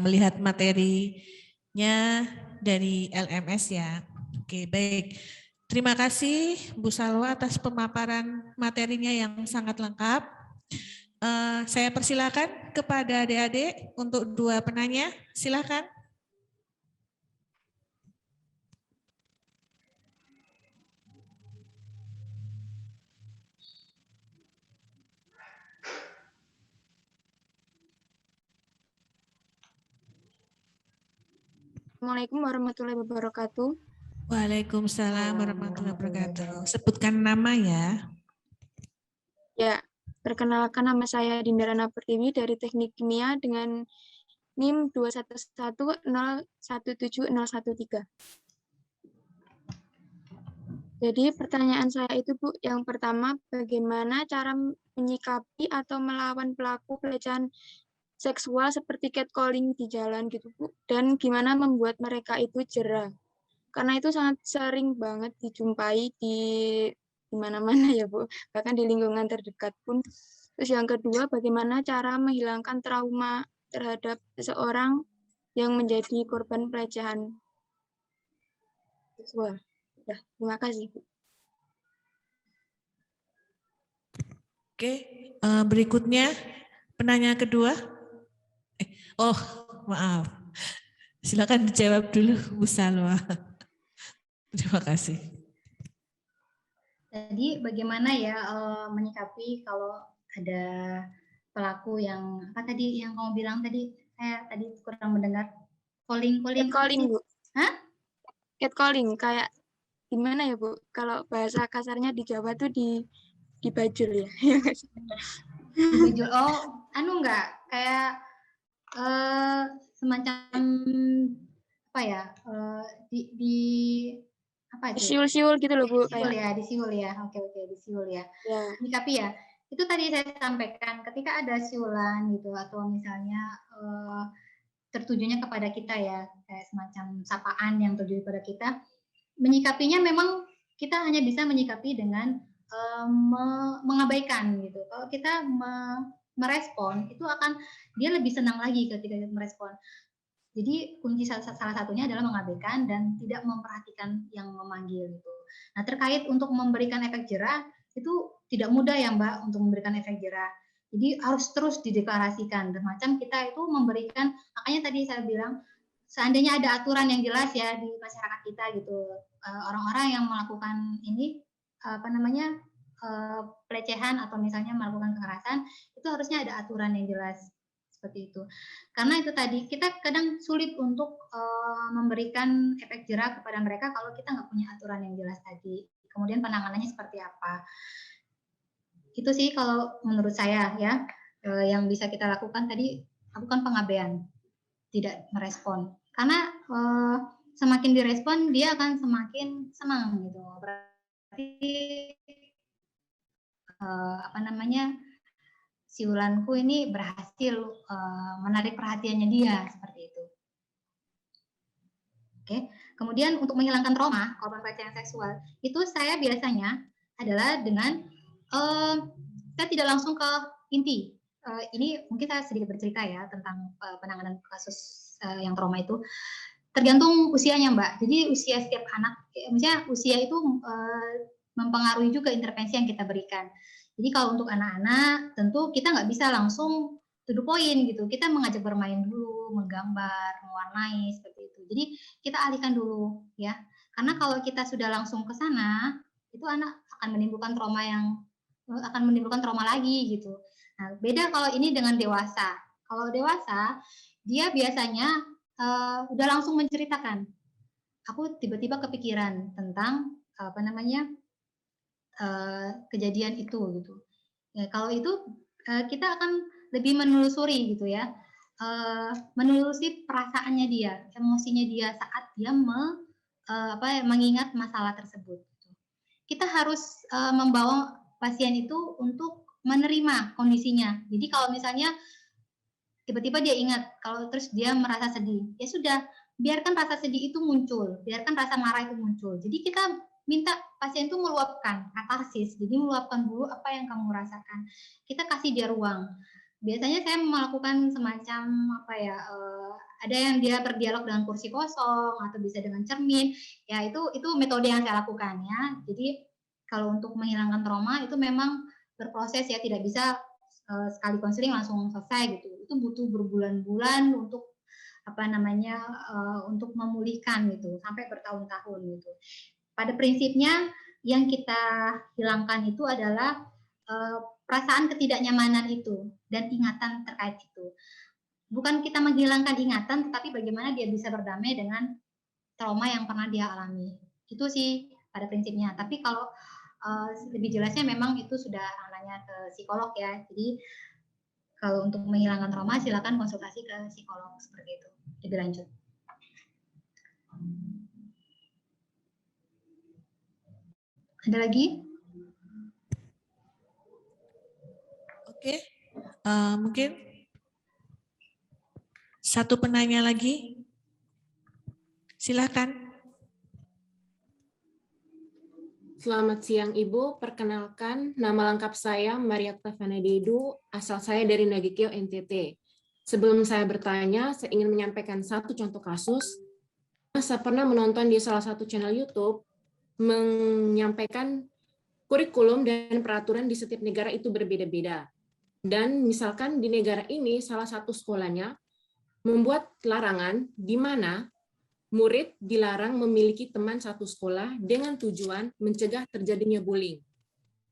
melihat materinya dari LMS ya. Oke, baik. Terima kasih Bu Salwa atas pemaparan materinya yang sangat lengkap. Saya persilakan kepada adik-adik untuk 2 penanya. Silakan. Assalamualaikum warahmatullahi wabarakatuh. Waalaikumsalam warahmatullahi wabarakatuh. Sebutkan nama ya. Ya, perkenalkan nama saya Dinda Rana Pertiwi dari Teknik Kimia dengan NIM 211017013. Jadi pertanyaan saya itu Bu, yang pertama bagaimana cara menyikapi atau melawan pelaku pelecehan seksual seperti catcalling di jalan gitu Bu, dan gimana membuat mereka itu jera. Karena itu sangat sering banget dijumpai di mana-mana ya Bu, bahkan di lingkungan terdekat pun. Terus yang kedua, bagaimana cara menghilangkan trauma terhadap seseorang yang menjadi korban pelecehan seksual. Ya, terima kasih Bu. Oke, berikutnya penanya kedua. Maaf. Silakan dijawab dulu Bu Salwa. Terima kasih. Jadi bagaimana ya menyikapi kalau ada pelaku yang apa tadi yang kamu bilang tadi, saya tadi kurang mendengar. Calling Catcalling Bu. Hah? Catcalling kayak gimana ya Bu? Kalau bahasa kasarnya di Jawa tuh dibajul ya. Dibajul. Enggak kayak semacam apa ya? Apa itu? Siul-siul gitu loh Bu. Disiul ya. Oke, disiul ya. Ya. Menyikapi ya. Itu tadi saya sampaikan ketika ada siulan gitu atau misalnya tertujunya kepada kita ya, kayak semacam sapaan yang tertuju kepada kita, menyikapinya memang kita hanya bisa menyikapi dengan mengabaikan gitu. Kalau kita merespon, itu akan dia lebih senang lagi ketika merespon. Jadi kunci salah satunya adalah mengabaikan dan tidak memperhatikan yang memanggil gitu. Nah, terkait untuk memberikan efek jera itu tidak mudah ya Mbak untuk memberikan efek jera. Jadi harus terus dideklarasikan. Macam kita itu memberikan, makanya tadi saya bilang seandainya ada aturan yang jelas ya di masyarakat kita gitu, orang-orang yang melakukan ini pelecehan atau misalnya melakukan kekerasan itu harusnya ada aturan yang jelas. Seperti itu. Karena itu tadi kita kadang sulit untuk memberikan efek jera kepada mereka kalau kita nggak punya aturan yang jelas tadi. Kemudian penanganannya seperti apa? Itu sih kalau menurut saya ya yang bisa kita lakukan tadi, lakukan pengabaian, tidak merespon. Karena semakin direspon dia akan semakin senang gitu. Berarti siulanku ini berhasil menarik perhatiannya dia seperti itu. Oke. Kemudian untuk menghilangkan trauma korban pelecehan seksual itu saya biasanya adalah dengan saya tidak langsung ke inti, ini mungkin saya sedikit bercerita ya tentang penanganan kasus yang trauma itu. Tergantung usianya, Mbak. Jadi usia setiap anak, misalnya usia itu mempengaruhi juga intervensi yang kita berikan. Jadi kalau untuk anak-anak, tentu kita nggak bisa langsung to the point gitu. Kita mengajak bermain dulu, menggambar, mewarnai seperti itu. Jadi kita alihkan dulu ya. Karena kalau kita sudah langsung ke sana, itu anak akan menimbulkan trauma lagi gitu. Nah, beda kalau ini dengan dewasa. Kalau dewasa, dia biasanya udah langsung menceritakan. Aku tiba-tiba kepikiran tentang kejadian itu gitu. Ya, kalau itu kita akan lebih menelusuri gitu ya, menelusuri perasaannya dia, emosinya dia saat dia mengingat masalah tersebut. Kita harus membawa pasien itu untuk menerima kondisinya. Jadi kalau misalnya tiba-tiba dia ingat, kalau terus dia merasa sedih, ya sudah, biarkan rasa sedih itu muncul, biarkan rasa marah itu muncul. Jadi kita minta pasien itu meluapkan, katarsis, jadi meluapkan dulu apa yang kamu rasakan. Kita kasih dia ruang. Biasanya saya melakukan semacam ada yang dia berdialog dengan kursi kosong atau bisa dengan cermin. Ya itu metode yang saya lakukan ya. Jadi kalau untuk menghilangkan trauma itu memang berproses ya, tidak bisa sekali konseling langsung selesai gitu. Itu butuh berbulan-bulan untuk untuk memulihkan gitu, sampai bertahun-tahun gitu. Pada prinsipnya yang kita hilangkan itu adalah perasaan ketidaknyamanan itu dan ingatan terkait itu. Bukan kita menghilangkan ingatan, tetapi bagaimana dia bisa berdamai dengan trauma yang pernah dia alami. Itu sih pada prinsipnya. Tapi kalau lebih jelasnya memang itu sudah ranahnya ke psikolog ya. Jadi kalau untuk menghilangkan trauma silakan konsultasi ke psikolog seperti itu. Lebih lanjut. Ada lagi? Oke, mungkin satu penanya lagi. Silakan. Selamat siang Ibu, perkenalkan nama lengkap saya Mariatta Vanededu, asal saya dari Nagikio, NTT. Sebelum saya bertanya, saya ingin menyampaikan satu contoh kasus. Saya pernah menonton di salah satu channel YouTube menyampaikan kurikulum dan peraturan di setiap negara itu berbeda-beda. Dan misalkan di negara ini salah satu sekolahnya membuat larangan di mana murid dilarang memiliki teman satu sekolah dengan tujuan mencegah terjadinya bullying.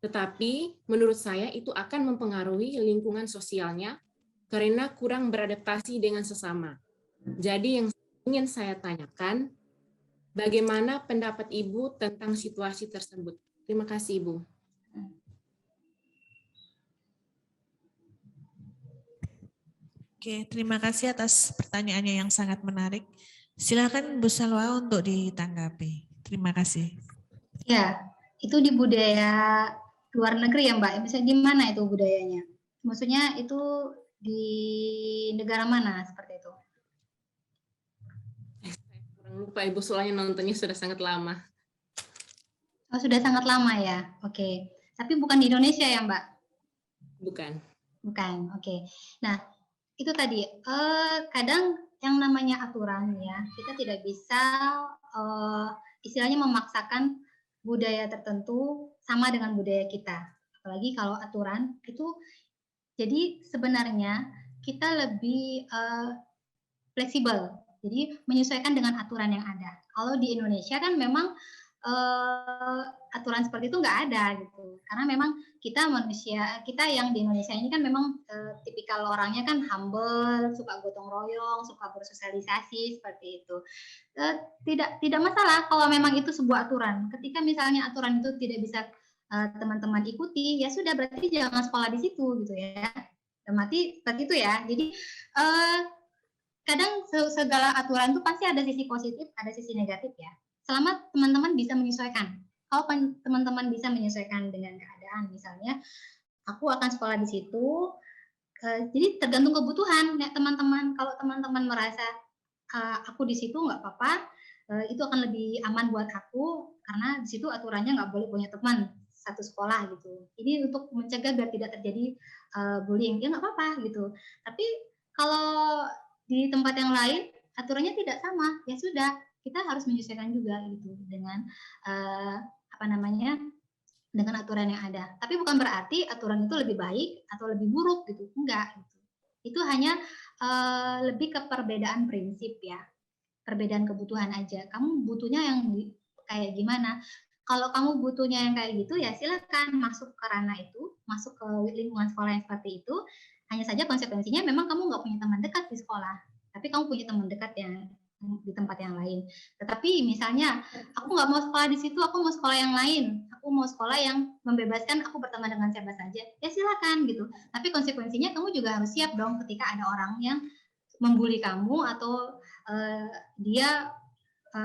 Tetapi menurut saya itu akan mempengaruhi lingkungan sosialnya karena kurang beradaptasi dengan sesama. Jadi yang ingin saya tanyakan, bagaimana pendapat Ibu tentang situasi tersebut? Terima kasih Ibu. Oke, terima kasih atas pertanyaannya yang sangat menarik. Silakan Bu Salwa untuk ditanggapi. Terima kasih. Ya, itu di budaya luar negeri ya Mbak. Misalnya di mana itu budayanya? Maksudnya itu di negara mana seperti itu? Kurang lupa Ibu, soalnya nontonnya sudah sangat lama. Oh, sudah sangat lama ya. Oke. Tapi bukan di Indonesia ya Mbak? Bukan. Bukan. Oke. Nah, itu tadi kadang yang namanya aturan ya, kita tidak bisa istilahnya memaksakan budaya tertentu sama dengan budaya kita. Apalagi kalau aturan itu, jadi sebenarnya kita lebih fleksibel. Jadi menyesuaikan dengan aturan yang ada. Kalau di Indonesia kan memang aturan seperti itu nggak ada gitu, karena memang kita manusia, kita yang di Indonesia ini kan memang tipikal orangnya kan humble, suka gotong royong, suka bersosialisasi seperti itu. Tidak masalah kalau memang itu sebuah aturan. Ketika misalnya aturan itu tidak bisa teman-teman ikuti, ya sudah, berarti jangan sekolah di situ gitu ya. Mati seperti itu ya. Jadi kadang segala aturan itu pasti ada sisi positif, ada sisi negatif ya. Selama teman-teman bisa menyesuaikan. Kalau teman-teman bisa menyesuaikan dengan keadaan, misalnya aku akan sekolah di situ, jadi tergantung kebutuhan ya teman-teman. Kalau teman-teman merasa aku di situ nggak apa-apa, itu akan lebih aman buat aku karena di situ aturannya nggak boleh punya teman satu sekolah gitu. Ini untuk mencegah biar tidak terjadi bullying. Ya nggak apa-apa gitu. Tapi kalau di tempat yang lain aturannya tidak sama, ya sudah kita harus menyesuaikan juga gitu dengan apa namanya, dengan aturan yang ada. Tapi bukan berarti aturan itu lebih baik atau lebih buruk gitu, enggak gitu. Itu hanya lebih ke perbedaan prinsip ya, perbedaan kebutuhan aja. Kamu butuhnya yang kayak gimana? Kalau kamu butuhnya yang kayak gitu ya silakan masuk ke ranah itu, masuk ke lingkungan sekolah yang seperti itu. Hanya saja konsekuensinya memang kamu nggak punya teman dekat di sekolah, tapi kamu punya teman dekat yang di tempat yang lain. Tetapi misalnya aku nggak mau sekolah di situ, aku mau sekolah yang lain, aku mau sekolah yang membebaskan aku berteman dengan siapa saja, ya silakan gitu. Tapi konsekuensinya kamu juga harus siap dong ketika ada orang yang membuli kamu atau dia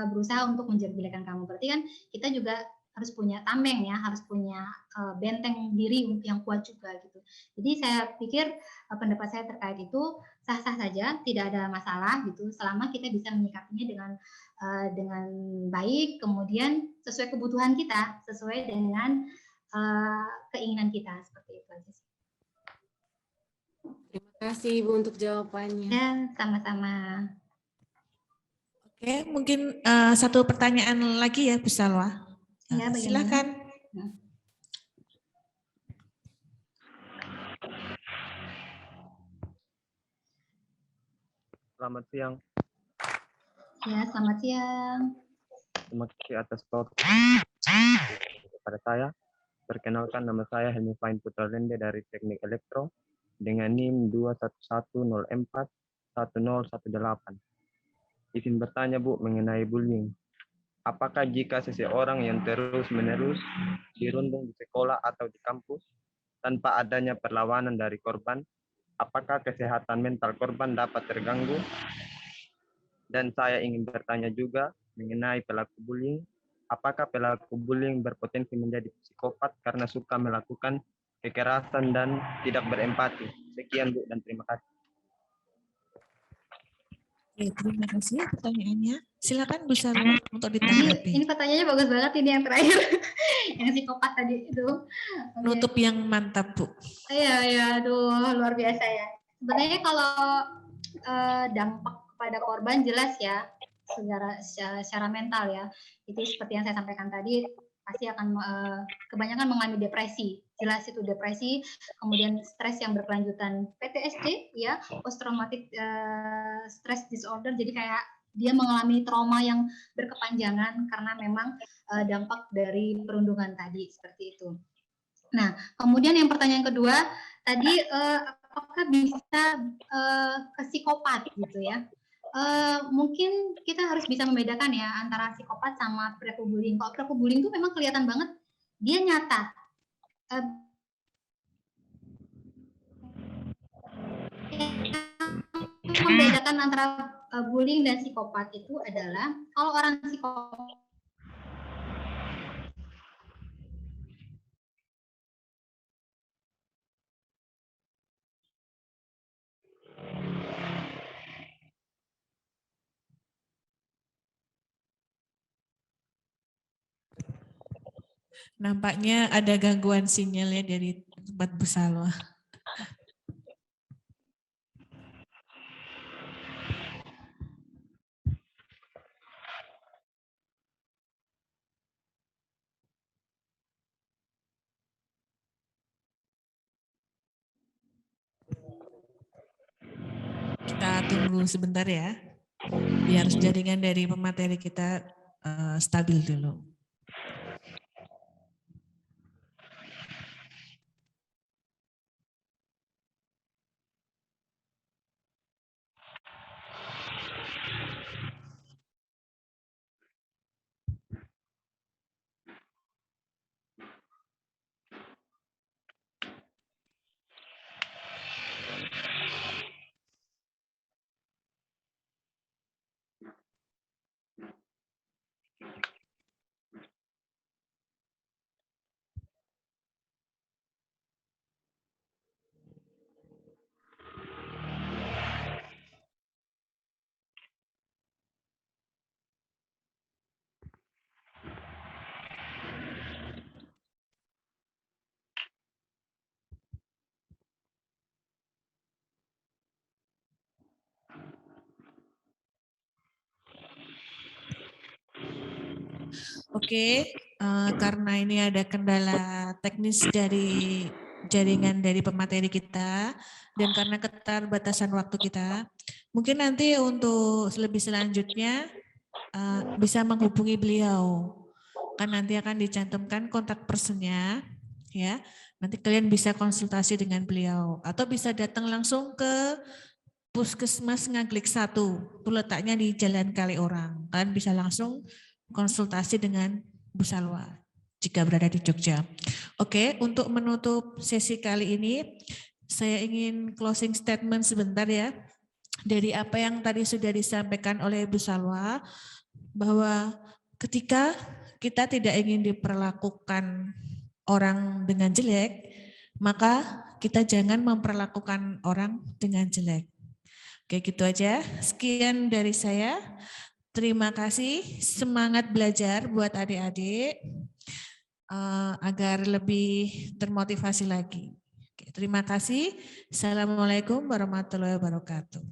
berusaha untuk menjelek-jelekan kamu. Berarti kan kita juga harus punya tameng ya, harus punya benteng diri yang kuat juga gitu. Jadi saya pikir pendapat saya terkait itu sah-sah saja, tidak ada masalah gitu, selama kita bisa menyikapinya dengan baik, kemudian sesuai kebutuhan kita, sesuai dengan keinginan kita, seperti itu aja sih. Terima kasih Ibu untuk jawabannya. Ya, sama-sama. Oke, mungkin satu pertanyaan lagi ya, Bu Salwa. Ya, Silakan. Selamat siang. Ya, selamat siang. Terima kasih atas waktu kepada saya. Perkenalkan, nama saya Helmi Fain Putra Lende dari Teknik Elektro dengan NIM 211041018. Izin bertanya Bu mengenai bullying. Apakah jika seseorang yang terus-menerus dirundung di sekolah atau di kampus tanpa adanya perlawanan dari korban, apakah kesehatan mental korban dapat terganggu? Dan saya ingin bertanya juga mengenai pelaku bullying. Apakah pelaku bullying berpotensi menjadi psikopat karena suka melakukan kekerasan dan tidak berempati? Sekian Bu dan terima kasih. Oke, terima kasih pertanyaannya. Silakan Bu Salwa untuk ditanggapi. Ini pertanyaannya bagus banget ini yang terakhir. Yang psikopat tadi itu. Okay. Nutup yang mantap, Bu. Iya, aduh luar biasa ya. Sebenarnya kalau dampak kepada korban jelas ya, secara mental ya. Itu seperti yang saya sampaikan tadi, pasti akan kebanyakan mengalami depresi. Jelas itu depresi, kemudian stres yang berkelanjutan, PTSD ya, post traumatic stress disorder. Jadi kayak dia mengalami trauma yang berkepanjangan karena memang dampak dari perundungan tadi seperti itu. Nah, kemudian yang pertanyaan kedua tadi apakah bisa ke psikopat gitu ya? Mungkin kita harus bisa membedakan ya antara psikopat sama perilaku bullying. Kalau perilaku bullying itu memang kelihatan banget dia nyata. Membedakan antara bullying dan psikopat itu adalah kalau orang psikopat Nampaknya ada gangguan sinyalnya dari tempat Bu Salwa. Kita tunggu sebentar ya, biar jaringan dari pemateri kita stabil dulu. Oke, karena ini ada kendala teknis dari jaringan dari pemateri kita dan karena keterbatasan waktu kita, mungkin nanti untuk lebih selanjutnya bisa menghubungi beliau. Kan nanti akan dicantumkan kontak personnya, ya. Nanti kalian bisa konsultasi dengan beliau atau bisa datang langsung ke Puskesmas Ngaglik 1. Itu letaknya di Jalan Kaliorang. Kalian bisa langsung konsultasi dengan Bu Salwa jika berada di Jogja. Oke, untuk menutup sesi kali ini, saya ingin closing statement sebentar ya. Dari apa yang tadi sudah disampaikan oleh Bu Salwa, bahwa ketika kita tidak ingin diperlakukan orang dengan jelek, maka kita jangan memperlakukan orang dengan jelek. Oke, gitu aja. Sekian dari saya. Terima kasih. Semangat belajar buat adik-adik agar lebih termotivasi lagi. Oke, terima kasih. Assalamualaikum warahmatullahi wabarakatuh.